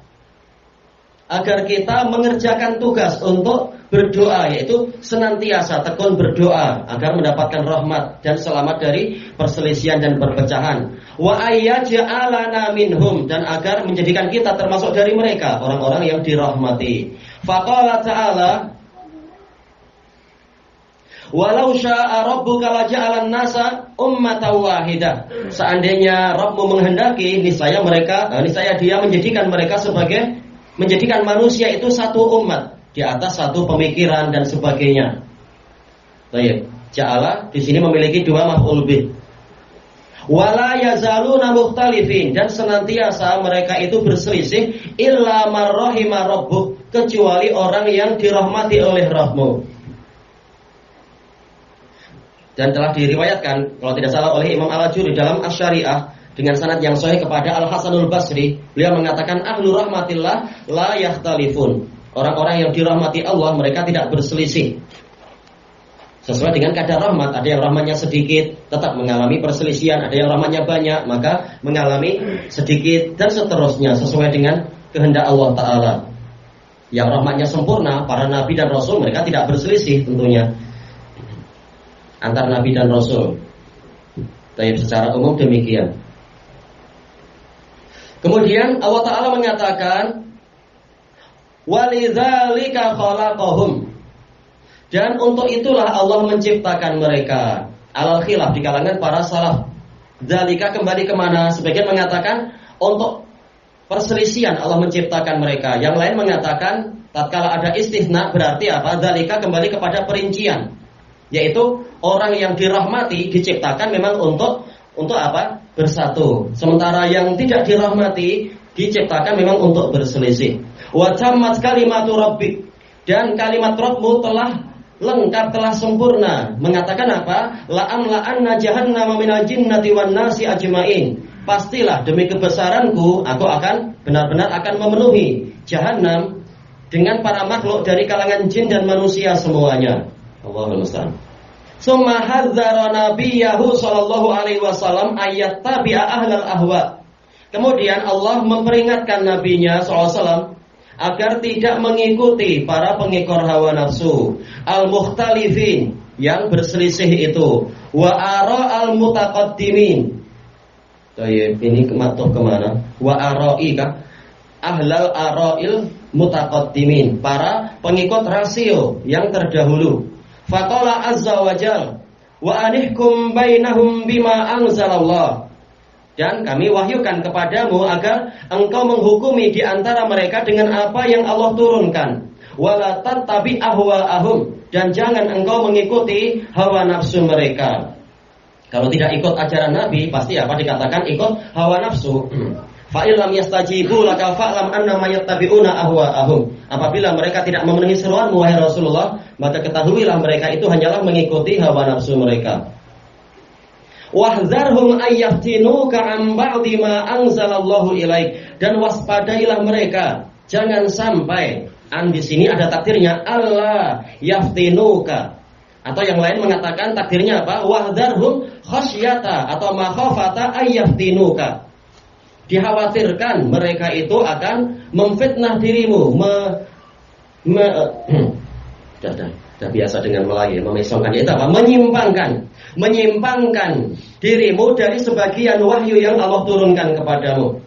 agar kita mengerjakan tugas untuk berdoa, yaitu senantiasa tekun berdoa agar mendapatkan rahmat dan selamat dari perselisihan dan perpecahan. Wa ayyaj'alana minhum, dan agar menjadikan kita termasuk dari mereka, orang-orang yang dirahmati. Faqala ta'ala, walau syaa rabbuka laja'alan nasa ummatan wahidah. Seandainya Rabbmu menghendaki, niscaya Dia menjadikan mereka sebagai, menjadikan manusia itu satu umat, di atas satu pemikiran dan sebagainya. Baik, ja'ala di sini memiliki dua maf'ul bih. Wala yazaluna mukhtalifin, dan senantiasa mereka itu berselisih illa man rahima rabbuk, kecuali orang yang dirahmati oleh Rabbmu. Dan telah diriwayatkan, kalau tidak salah, oleh Imam Al-Ajuri dalam Asy-Syari'ah dengan sanad yang sahih kepada Al-Hasanul Basri. Beliau mengatakan, ahlu rahmatillah la yakhtalifun. Orang-orang yang dirahmati Allah, mereka tidak berselisih. Sesuai dengan kadar rahmat. Ada yang rahmatnya sedikit, tetap mengalami perselisihan. Ada yang rahmatnya banyak, maka mengalami sedikit, dan seterusnya sesuai dengan kehendak Allah Ta'ala. Yang rahmatnya sempurna, para nabi dan rasul, mereka tidak berselisih tentunya antar nabi dan rasul. Tapi secara umum demikian. Kemudian Allah Ta'ala mengatakan, walidzalika khalaqahum, dan untuk itulah Allah menciptakan mereka. Alal khilaf di kalangan para salaf. Dzalika kembali kemana? Sebagian mengatakan untuk perselisihan Allah menciptakan mereka. Yang lain mengatakan tatkala ada istitsna berarti apa? Dzalika kembali kepada perincian. yaitu orang yang dirahmati diciptakan memang untuk apa? Bersatu. Sementara yang tidak dirahmati diciptakan memang untuk berselisih. Wa tammat kalimatu rabbik, dan kalimat Rabbmu telah lengkap, telah sempurna. Mengatakan apa? La'amla'anna jahannama minal jinnati wan nasi ajmain. Pastilah demi kebesaranku aku akan benar-benar akan memenuhi Jahannam dengan para makhluk dari kalangan jin dan manusia semuanya. Allahul musta'an. Summa hadzara nabiyahu sallallahu alaihi wasallam ayat tabi'a ahlal ahwa. Kemudian Allah memperingatkan nabinya sallallahu alaihi wasallam agar tidak mengikuti para pengekor hawa nafsu, al-mukhtalifin, yang berselisih itu, wa ara al-mutaqaddimin. Ini matuh kemana? Wa ara'i kah? Ahlal ara'il mutaqaddimin, para pengikut rasio yang terdahulu. Faqala azza wa jal wa anihkum bainahum bima anzalallah, dan kami wahyukan kepadamu agar engkau menghukumi di antara mereka dengan apa yang Allah turunkan. Wala tattabi ahwa'ahum, dan jangan engkau mengikuti hawa nafsu mereka. Kalau tidak ikut ajaran Nabi, pasti apa dikatakan? Ikut hawa nafsu. Fa illam yastajibu laka fa'lam annama yattabi'una ahwa'ahum. Apabila mereka tidak memenuhi seruanmu wahai Rasulullah, maka ketahuilah mereka itu hanyalah mengikuti hawa nafsu mereka. Wahzarhum ayyaftinuka an ba'di ma anzalallahu ilaik, dan waspadailah mereka jangan sampai, di sini ada takdirnya Allah yaftinuka, atau yang lain mengatakan takdirnya apa? Wahzarhum khasyata atau makhafata ayyaftinuka. Dikhawatirkan mereka itu akan memfitnah dirimu, sudah biasa dengan Melayu, memesongkan itu apa? Menyimpangkan dirimu dari sebagian wahyu yang Allah turunkan kepadamu.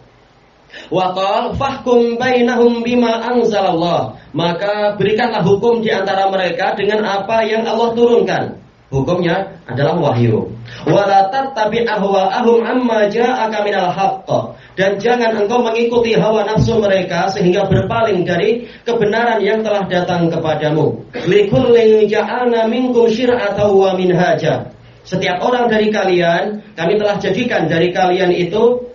Wa qal fahkum bainahum bima anzalallah, maka berikanlah hukum di antara mereka dengan apa yang Allah turunkan. Hukumnya adalah wahyu. Wala tattabi ahwa'ahum amma ja'aka minal haqq, dan jangan engkau mengikuti hawa nafsu mereka sehingga berpaling dari kebenaran yang telah datang kepadamu. Likullin ja'alna minkum syir'atan wa minhaja. Setiap orang dari kalian kami telah jadikan dari kalian itu,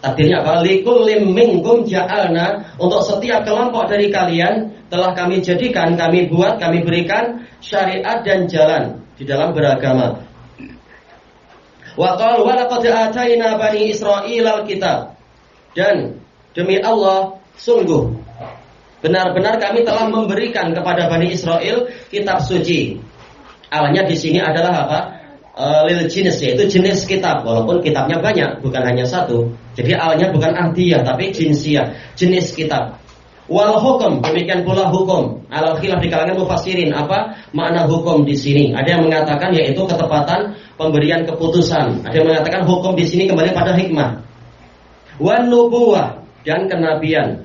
takdirnya apa? Likullim minkum ja'alna, untuk setiap kelompok dari kalian telah kami jadikan, kami buat, kami berikan syariat dan jalan di dalam beragama. Wa qala wa laqad atayna bani Israil al-kitab, dan demi Allah sungguh benar-benar kami telah memberikan kepada Bani Israel kitab suci. Alnya di sini adalah apa? Lil jenis, yaitu jenis kitab, walaupun kitabnya banyak, bukan hanya satu. Jadi alnya bukan ahdiyah tapi jinsiyah, jenis kitab. Wal hukum, demikian pula hukum. Alal khilaf di kalangan mufassirin, apa makna hukum di sini? Ada yang mengatakan yaitu ketepatan pemberian keputusan. Ada yang mengatakan hukum di sini kembali pada hikmah. Wan nubuwah, dan kenabian.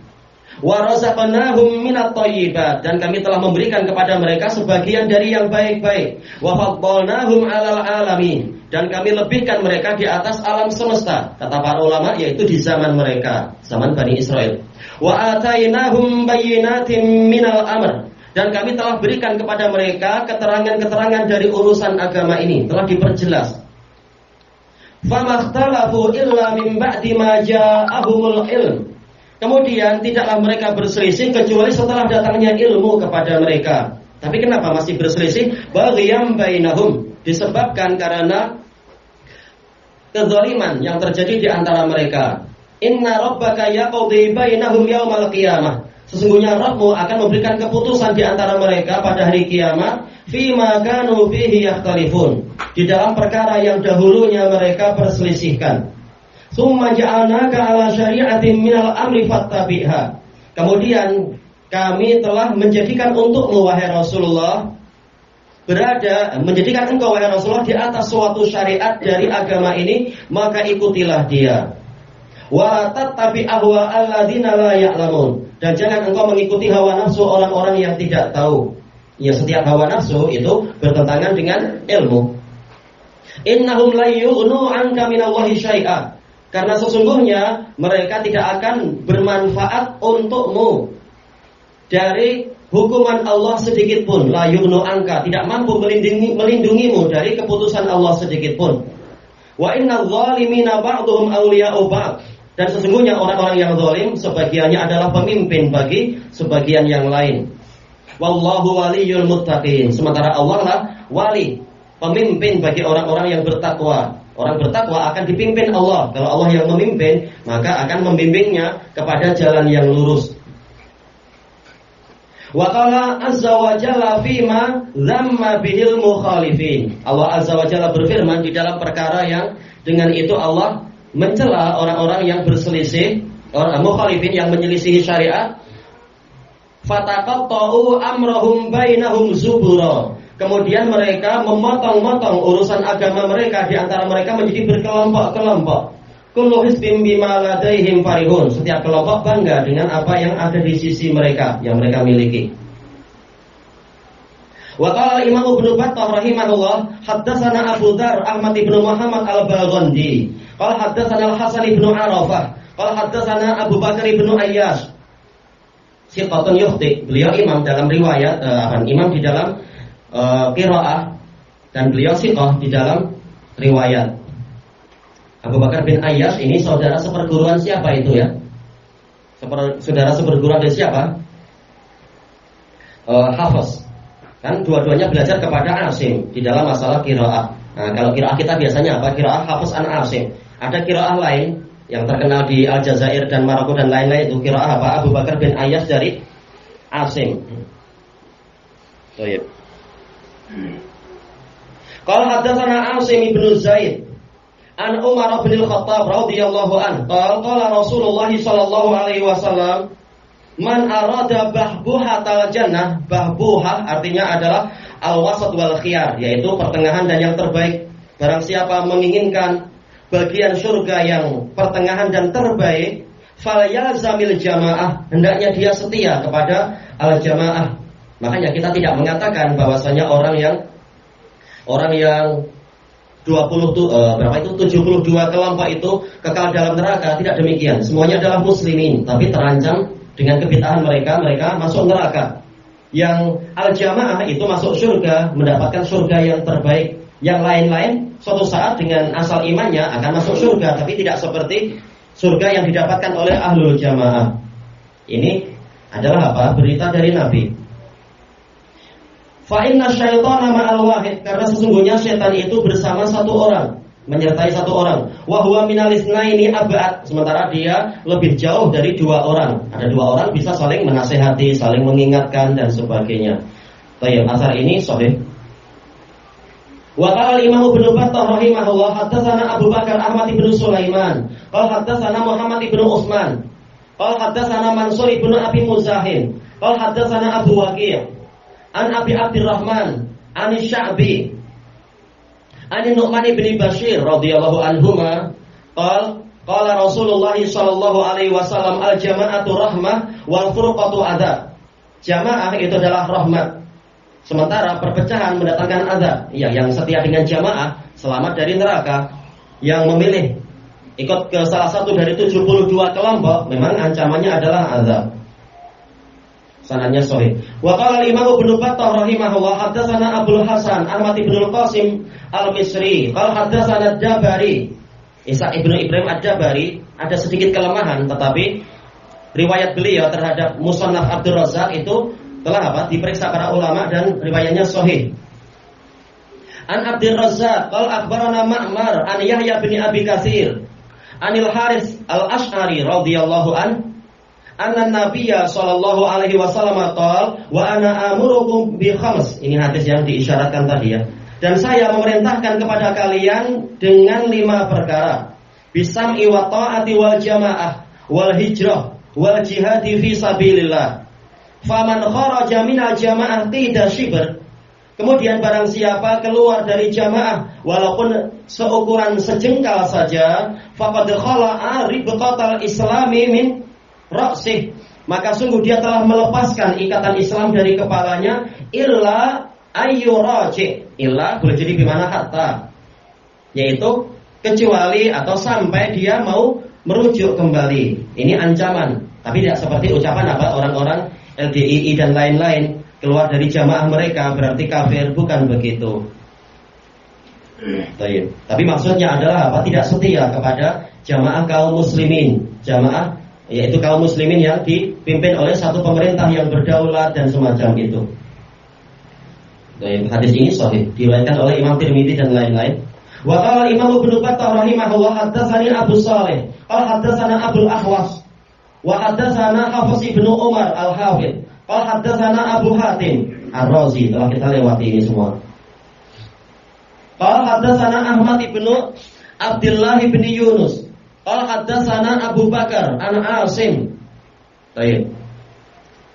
Wa razaqnahum minat thayyibat, dan kami telah memberikan kepada mereka sebagian dari yang baik-baik. Wa faddalnahum 'alal alamin, dan kami lebihkan mereka di atas alam semesta. Kata para ulama yaitu di zaman mereka, zaman Bani Israel. Wa atainahum bayyinatin minal amr, dan kami telah berikan kepada mereka keterangan-keterangan dari urusan agama ini, telah diperjelas. Famakhtalafu illa min ba'di ma ja'ahumul ilm, kemudian tidaklah mereka berselisih kecuali setelah datangnya ilmu kepada mereka. Tapi kenapa masih berselisih? Baghyan bainahum, disebabkan karena kezaliman yang terjadi di antara mereka. Inna rabbaka yaqdi bainahum yaumal qiyamah, sesungguhnya Rabbmu akan memberikan keputusan di antara mereka pada hari kiamat, fima kanu fihi yakhtalifun, di dalam perkara yang dahulunya mereka perselisihkan. Summa ja'alnaka 'ala syari'atin minal amri fattabi'ha, kemudian kami telah menjadikan untukmu wahai Rasulullah, menjadikan engkau wahai Rasulullah di atas suatu syariat dari agama ini, maka ikutilah dia. Wa tattabi ahwa alladzina la ya'lamun, dan jangan engkau mengikuti hawa nafsu orang-orang yang tidak tahu. Ya, setiap hawa nafsu itu bertentangan dengan ilmu. Innahum la yughnu 'anka minallahi syai'a, karena sesungguhnya mereka tidak akan bermanfaat untukmu dari hukuman Allah sedikit pun, la yughnu anka, tidak mampu melindungimu dari keputusan Allah sedikit pun. Wa innal zalimina ba'dhum awliya'u ba'd, dan sesungguhnya orang-orang yang zalim sebagiannya adalah pemimpin bagi sebagian yang lain. Wallahu waliyul muttaqin, sementara Allah lah wali, pemimpin bagi orang-orang yang bertakwa. Orang bertakwa akan dipimpin Allah. Kalau Allah yang memimpin, maka akan membimbingnya kepada jalan yang lurus. Wa qala azza wa jalla fima zamma bihil mukhalifin. Allah azza wa jalla berfirman di dalam perkara yang dengan itu Allah mencela orang-orang yang berselisih, orang mukhalifin yang menyelisihi syariat. Fataqatta'u amrahum bainahum zubura. Kemudian mereka memotong-motong urusan agama mereka di antara mereka menjadi berkelompok-kelompok. Kullu hizbin bima ladaihim farihun. Setiap kelompok bangga dengan apa yang ada di sisi mereka, yang mereka miliki. Wa qala Imam Ibnu Battah rahimahullah, haddatsana Abu Dzar Ahmad bin Muhammad al-Baghandi. Qala haddatsana Al-Hasan bin Arafah. Qala haddatsana Abu Bakar bin Ayyash. Siqatun yukhti. Beliau imam dalam riwayat, imam di dalam qiraah, dan beliau siqah di dalam riwayat. Abu Bakar bin Ayyash ini saudara seperguruan siapa itu ya? Saudara seperguruan dari siapa? Hafiz. Kan dua-duanya belajar kepada Asim di dalam masalah qiraah. Nah, kalau qiraah kita biasanya apa? Qiraah Hafiz an Asim. Ada qiraah lain yang terkenal di Aljazair dan Maroko dan lain-lain, itu qiraah apa? Abu Bakar bin Ayyash dari Asim. Baik. Qala haddatsana Asim bin Zaid an Umar bin Al-Khattab radhiyallahu anhu qala Rasulullah sallallahu alaihi wasallam, man arada bahbuhatal jannah. Bahbuhah artinya adalah al-wasat wal khiyar, yaitu pertengahan dan yang terbaik. Barang siapa menginginkan bagian surga yang pertengahan dan terbaik, falyalzamil jamaah, hendaknya dia setia kepada al-jamaah. Makanya kita tidak mengatakan bahwasanya orang yang 72 kelompok itu kekal dalam neraka, tidak demikian. Semuanya adalah muslimin, tapi terancam dengan kebid'ahan mereka masuk neraka. Yang al-jamaah itu masuk surga, mendapatkan surga yang terbaik. Yang lain-lain suatu saat dengan asal imannya akan masuk surga, tapi tidak seperti surga yang didapatkan oleh ahlul jamaah. Ini adalah apa? Berita dari Nabi. Fa inna syaitana ma'al wahid, karena sesungguhnya syaitan itu bersama satu orang, menyertai satu orang. Wa huwa minal itsnaini ab'ad, sementara dia lebih jauh dari dua orang. Ada dua orang bisa saling menasihati, saling mengingatkan dan sebagainya. Baik, asar ini sahih. Wa qala Imam Ibnu Battah rahimahullah, haddatsana Abu Bakar Ahmad bin Sulaiman, qala haddatsana Muhammad bin Utsman, qala haddatsana Mansur bin Abi Muzahin, qala haddatsana Abu Waqi' an Abi Abdurrahman an Sya'bi an Nu'man bin Bashir radhiyallahu anhuma qala Rasulullah sallallahu alaihi wasallam, al jama'atu rahmah wal furqatu adab. Jamaah itu adalah rahmat, sementara perpecahan mendatangkan azab. Ya, yang setia dengan jamaah selamat dari neraka. Yang memilih ikut ke salah satu dari 72 kelompok, memang ancamannya adalah azab. Sanadnya sahih. Wa qala Imam Ibnu Battah rahimahullah, haddatsana Abdul Hasan Ahmad bin Al-Qasim Al-Misri, qala haddatsana Ad-Dabari. Isa ibnu Ibrahim Ad-Dabari ada sedikit kelemahan, tetapi riwayat beliau terhadap Musannaf Abdul Razzaq itu telah diperiksa para ulama dan riwayatnya sahih. An Abdul Razzaq qala akhbarana Ma'mar an Yahya bin Abi Katsir anil Haris Al-Asy'ari radhiyallahu anhu anna Nabiyya sallallahu alaihi wasallam qala wa ana amurukum bi khams. Ini hadis yang diisyaratkan tadi ya. Dan saya memerintahkan kepada kalian dengan 5 perkara. Bisam'i wa ta'ati wal jamaah wal hijrah wal jihadi fi sabilillah. Faman kharaja minal jamaah tidak shibr. Kemudian barang siapa keluar dari jamaah walaupun seukuran sejengkal saja, faqad khala'a ribqatal islami min ra'sih, maka sungguh dia telah melepaskan ikatan Islam dari kepalanya. Illa ayyuraji, illa boleh jadi bimana hatta, yaitu kecuali atau sampai dia mau merujuk kembali. Ini ancaman, tapi tidak seperti ucapan orang-orang LDII dan lain-lain keluar dari jamaah mereka berarti kafir, bukan begitu. Tapi maksudnya adalah apa? Tidak setia kepada jamaah kaum muslimin, jamaah yaitu kaum muslimin yang dipimpin oleh satu pemerintah yang berdaulat dan semacam itu. Hadis ini sahih, diriwayatkan oleh Imam Tirmidzi dan lain-lain. Wa qala Imam Ibnu Battah rahimahullah haddatsani Abu Shalih, qala haddatsana Abdul Ahwas, wa haddatsana Hafiz Ibnu Umar Al-Hafidz, qala haddatsana Abu Hatim Ar-Razi. Telah kita lewati ini semua. Qala haddatsana Ahmad ibnu Abdullah ibn Yunus, qala haddatsana Abu Bakar an Asim. Baik.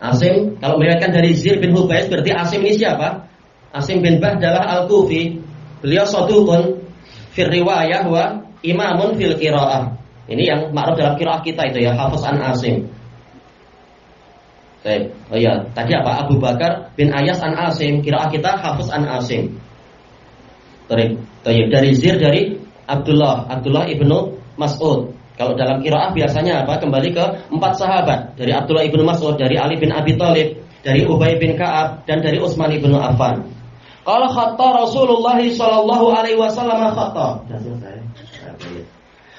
Asim kalau meriwayatkan dari Zir bin Hubaysh berarti Asim ini siapa? Asim bin Bahdalah Al-Kufi. Beliau saduqun fil riwayah wa imamun fil qiraah. Ini yang ma'ruf dalam qiraah kita itu ya, Hafiz an Asim. Baik. Oh iya, tadi apa? Abu Bakar bin Ayas an Asim, qiraah kita Hafiz an Asim. Dari Zir dari Abdullah ibnu Mas'ud. Kalau dalam qiraah biasanya apa? Kembali ke 4 sahabat. Dari Abdullah ibnu Mas'ud, dari Ali bin Abi Thalib, dari Ubay bin Ka'ab, dan dari Utsman ibnu Affan. Qala khatta Rasulullah sallallahu alaihi wasallam khatta.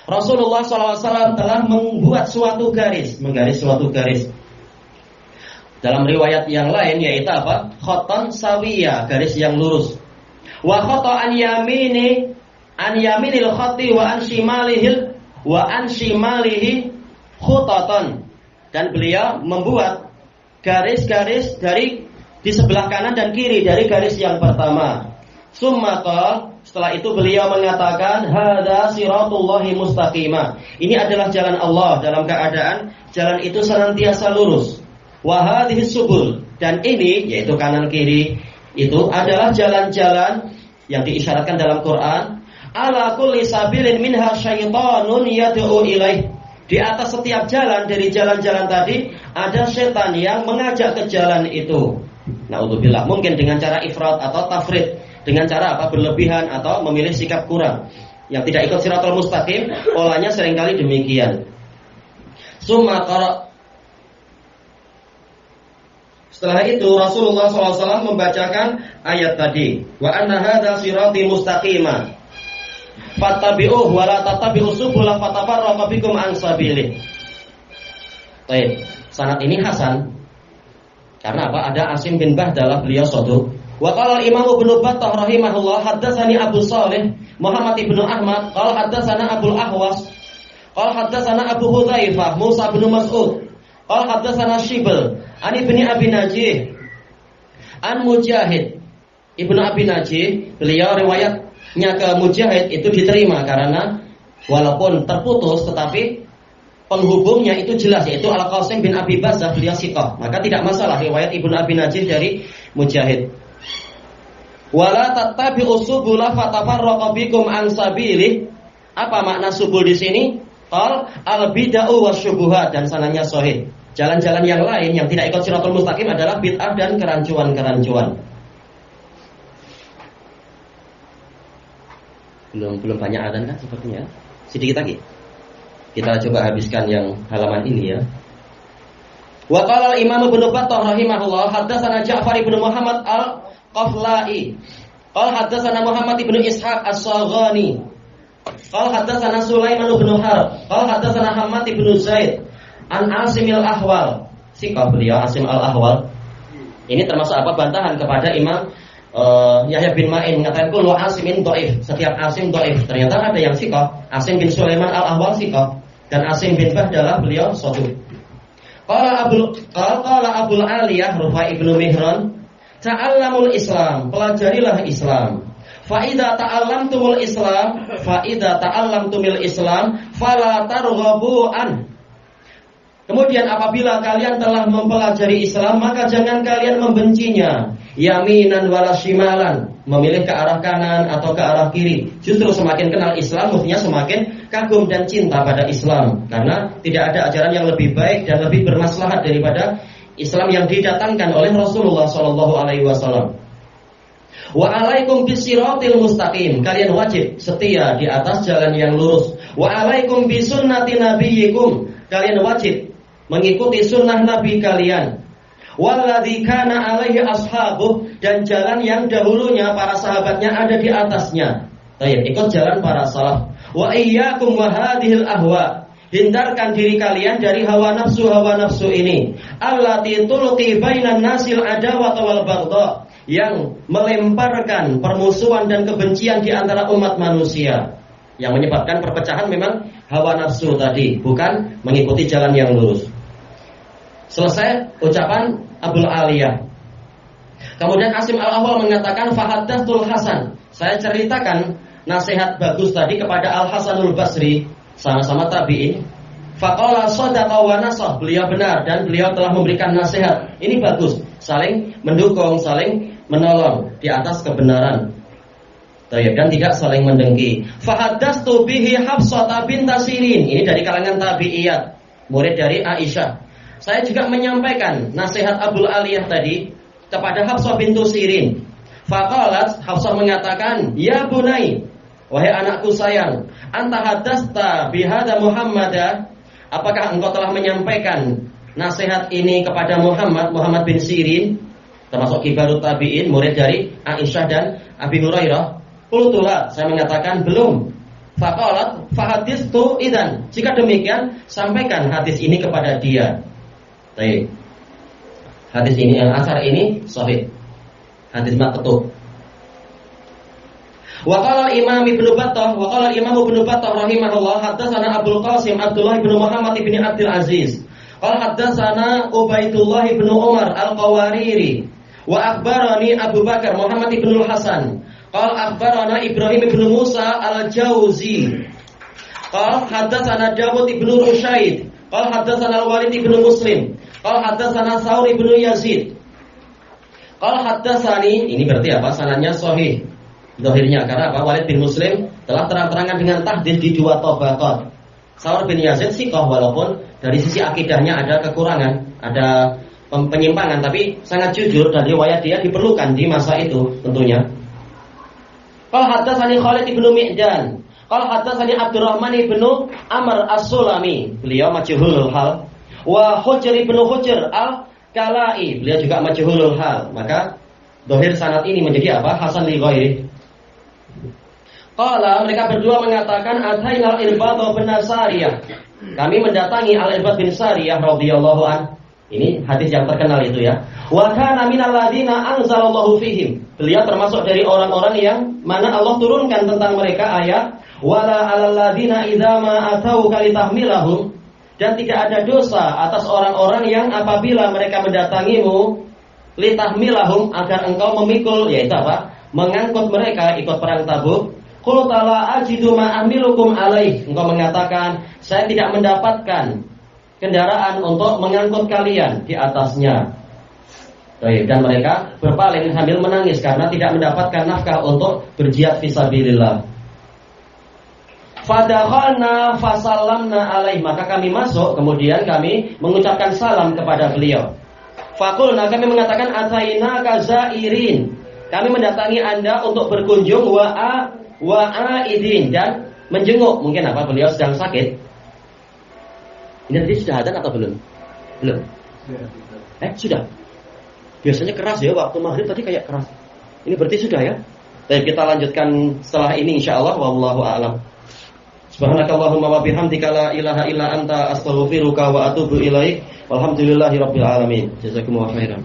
Rasulullah sallallahu alaihi wasallam telah membuat suatu garis, menggaris suatu garis. Dalam riwayat yang lain yaitu apa? Khattan sawiyah, garis yang lurus. Wa khata an yaminil khatti wa an shimalihi khutatan. Dan beliau membuat garis-garis dari di sebelah kanan dan kiri dari garis yang pertama. Summata, setelah itu beliau mengatakan hadza siratullahi mustaqimah. Ini adalah jalan Allah dalam keadaan jalan itu senantiasa lurus. Wa hadhihi subul, dan ini yaitu kanan kiri itu adalah jalan-jalan yang diisyaratkan dalam Quran. Ala kulli sabilin minha syaitanun yad'u ilaih. Di atas setiap jalan dari jalan-jalan tadi ada setan yang mengajak ke jalan itu. Naudzubillah, mungkin dengan cara ifrat atau tafrid, dengan cara apa? Berlebihan atau memilih sikap kurang yang tidak ikut siratul mustaqim. Polanya seringkali demikian. Setelah itu Rasulullah SAW membacakan ayat tadi, wa anna hadza sirati mustaqima fattabi'uhu wa la tattabi'us subula fatafarraqu bikum an sabilih. Baik, sanad ini hasan. Karena apa? Ada Asim bin Bahdalah, beliau saduq. Wa qala Imam Ibnu Battah rahimahullah haddatsani Abu Shalih Muhammad ibnu Ahmad qala haddatsana Abdul Ahwas qala haddatsana Abu Hudzaifah Musa bin Mas'ud qala haddatsana Shibl an ibni Abi Najih an Mujahid ibnu Abi Najih. Beliau riwayatnya ke Mujahid itu diterima karena walaupun terputus tetapi penghubungnya itu jelas, yaitu Al-Qasim bin Abi Bazzah, beliau siqah. Maka tidak masalah riwayat Ibnu Abi Najih dari Mujahid. Wala tattabi'us subula fatafarraqu bikum an sabilih. Apa makna subul di sini? Qal al-bid'ah wasyubuhat, dan sananya sahih. Jalan-jalan yang lain yang tidak ikut siratul mustaqim adalah bid'ah dan kerancuan-kerancuan. Belum banyak adzan kan sepertinya. Sedikit lagi. Kita coba habiskan yang halaman ini ya. Wa qala al-Imam Ibnu Battah rahimahullah haddatsana Ja'far ibnu Muhammad al-Qafla'i qala haddatsana Muhammad ibnu Ishaq as-Saghani qala haddatsana Sulaiman ibnu Harb qala haddatsana Hammad ibnu Zaid an Asim al-Ahwal. Sikah beliau Asim al-Ahwal. Ini termasuk apa? Bantahan kepada Imam Yahya bin Ma'in mengatakan kullu Asimin dhaif, setiap Asim dhaif. Ternyata ada yang sikah. Asim bin Sulaiman al-Ahwal sikah, dan Asim bin Bahdalah beliau saduq. Qala Abul Aliyah Rufai ibnu Mihran, ta'allamul Islam, pelajarilah Islam. Fa idza ta'allamtumul Islam fala targhabu an. Kemudian apabila kalian telah mempelajari Islam, maka jangan kalian membencinya. Yaminan wala shimalan, memilih ke arah kanan atau ke arah kiri. Justru semakin kenal Islam, mestinya semakin kagum dan cinta pada Islam, karena tidak ada ajaran yang lebih baik dan lebih bermaslahat daripada Islam yang didatangkan oleh Rasulullah SAW. Wa alaikum bisiratil mustaqim, kalian wajib setia di atas jalan yang lurus. Wa alaikum bisunnati nabiyyikum, kalian wajib mengikuti sunnah Nabi kalian. Walladzi kana alaihi ashabuh, dan jalan yang dahulunya para sahabatnya ada di atasnya. Baik, ikut jalan para salaf. Wa iyyakum wa hadhil ahwa, hindarkan diri kalian dari hawa nafsu ini. Allati tulqi bainan nasil adawata wal baghdha, yang melemparkan permusuhan dan kebencian di antara umat manusia. Yang menyebabkan perpecahan memang hawa nafsu tadi, bukan mengikuti jalan yang lurus. Selesai ucapan Abul Aliyah. Kemudian Asim Al-Ahwal mengatakan fahaddatul Hasan, saya ceritakan nasihat bagus tadi kepada Al-Hasanul Basri, sama-sama tabi'in. Faqala sadaqa wa nasah, beliau benar dan beliau telah memberikan nasihat. Ini bagus, saling mendukung, saling menolong di atas kebenaran. Dan tidak saling mendengki. Fahaddastu bihi Hafsah binti Sirin, ini dari kalangan tabi'iyat, murid dari Aisyah. Saya juga menyampaikan nasihat Abul Aliyah tadi kepada Hafsah bintu Sirin. Faqalat, Hafsah mengatakan, ya bunai, wahai anakku sayang, anta haddasta bihada Muhammadah, apakah engkau telah menyampaikan nasihat ini kepada Muhammad bin Sirin, termasuk kibarut tabi'in, murid dari Aisyah dan Abi Hurairah? Qultulah, saya mengatakan belum. Faqalat fahadistu idan, jika demikian sampaikan hadis ini kepada dia. Baik. Hadis ini, asar ini sahih. Hadis maqtu'. Wa qala Imam Ibnu Battah rahimahullah haddatsana Abdul Qasim Abdullah bin Muhammad bin Abdul Aziz. Qala haddatsana Ubaidullah bin Umar Al-Qawariri wa akhbarani Abu Bakar Muhammad bin Al-Hasan. Qala akhbarana Ibrahim bin Musa Al-Jauzi. Qala haddatsana Dawud bin Rusyaid. Qala haddatsana Al-Walid bin Muslim. Qala haddatsana Saur bin Yazid. Qala haddatsani, ini berarti apa? Sanadnya sahih. Zahirnya karena apa? Walid bin Muslim telah terang-terangan dengan tahdits di dua tabaqat. Saur bin Yazid siqah, walaupun dari sisi akidahnya ada kekurangan, ada penyimpangan, tapi sangat jujur dan riwayat dia diperlukan di masa itu tentunya. Qala haddatsani Khalid bin Mi'dan. Qala haddatsani Abdurrahman bin Amr As-Sulami, beliau majhulul hal. Wa Hujr bin Hujr Al-Kalai, beliau juga majhulul hal. Maka zahir sanad ini menjadi apa? Hasan li ghairi. Qala, mereka berdua mengatakan ataina al-Irbad bin Sariyah. Kami mendatangi Al-Irbad bin Sariyah radhiyallahu an. Ini hadis yang terkenal itu ya. Wa kana minal ladzina anzalallahu fihim. Beliau termasuk dari orang-orang yang mana Allah turunkan tentang mereka ayat wala 'alal ladzina idza ma atauka litahmilahum, dan tidak ada dosa atas orang-orang yang apabila mereka mendatangimu litahmilahum, agar engkau memikul, yaitu apa? Mengangkut mereka ikut perang Tabuk. Qul ta'ala ajidu ma amilukum alaih, engkau mengatakan saya tidak mendapatkan kendaraan untuk mengangkut kalian di atasnya. Dan mereka berpaling sambil menangis karena tidak mendapatkan nafkah untuk berjihad fisabilillah. Fadakhalna fasallamna alaih, maka kami masuk, kemudian kami mengucapkan salam kepada beliau. Faqulna, kami mengatakan ataina kazairin, kami mendatangi Anda untuk berkunjung wa'aidin, dan menjenguk. Mungkin apa? Beliau sedang sakit. Ini tadi sudah adzan atau belum? Belum. Sudah. Biasanya keras ya, waktu maghrib tadi kayak keras. Ini berarti sudah ya. Baik, kita lanjutkan setelah ini insyaallah. Wallahu a'lam. Subhanakallahumma wa bihamdika la ilaha illa anta astaghfiruka wa atubu ilaik. Walhamdulillahirabbil alamin. Jazakumullahu khairan.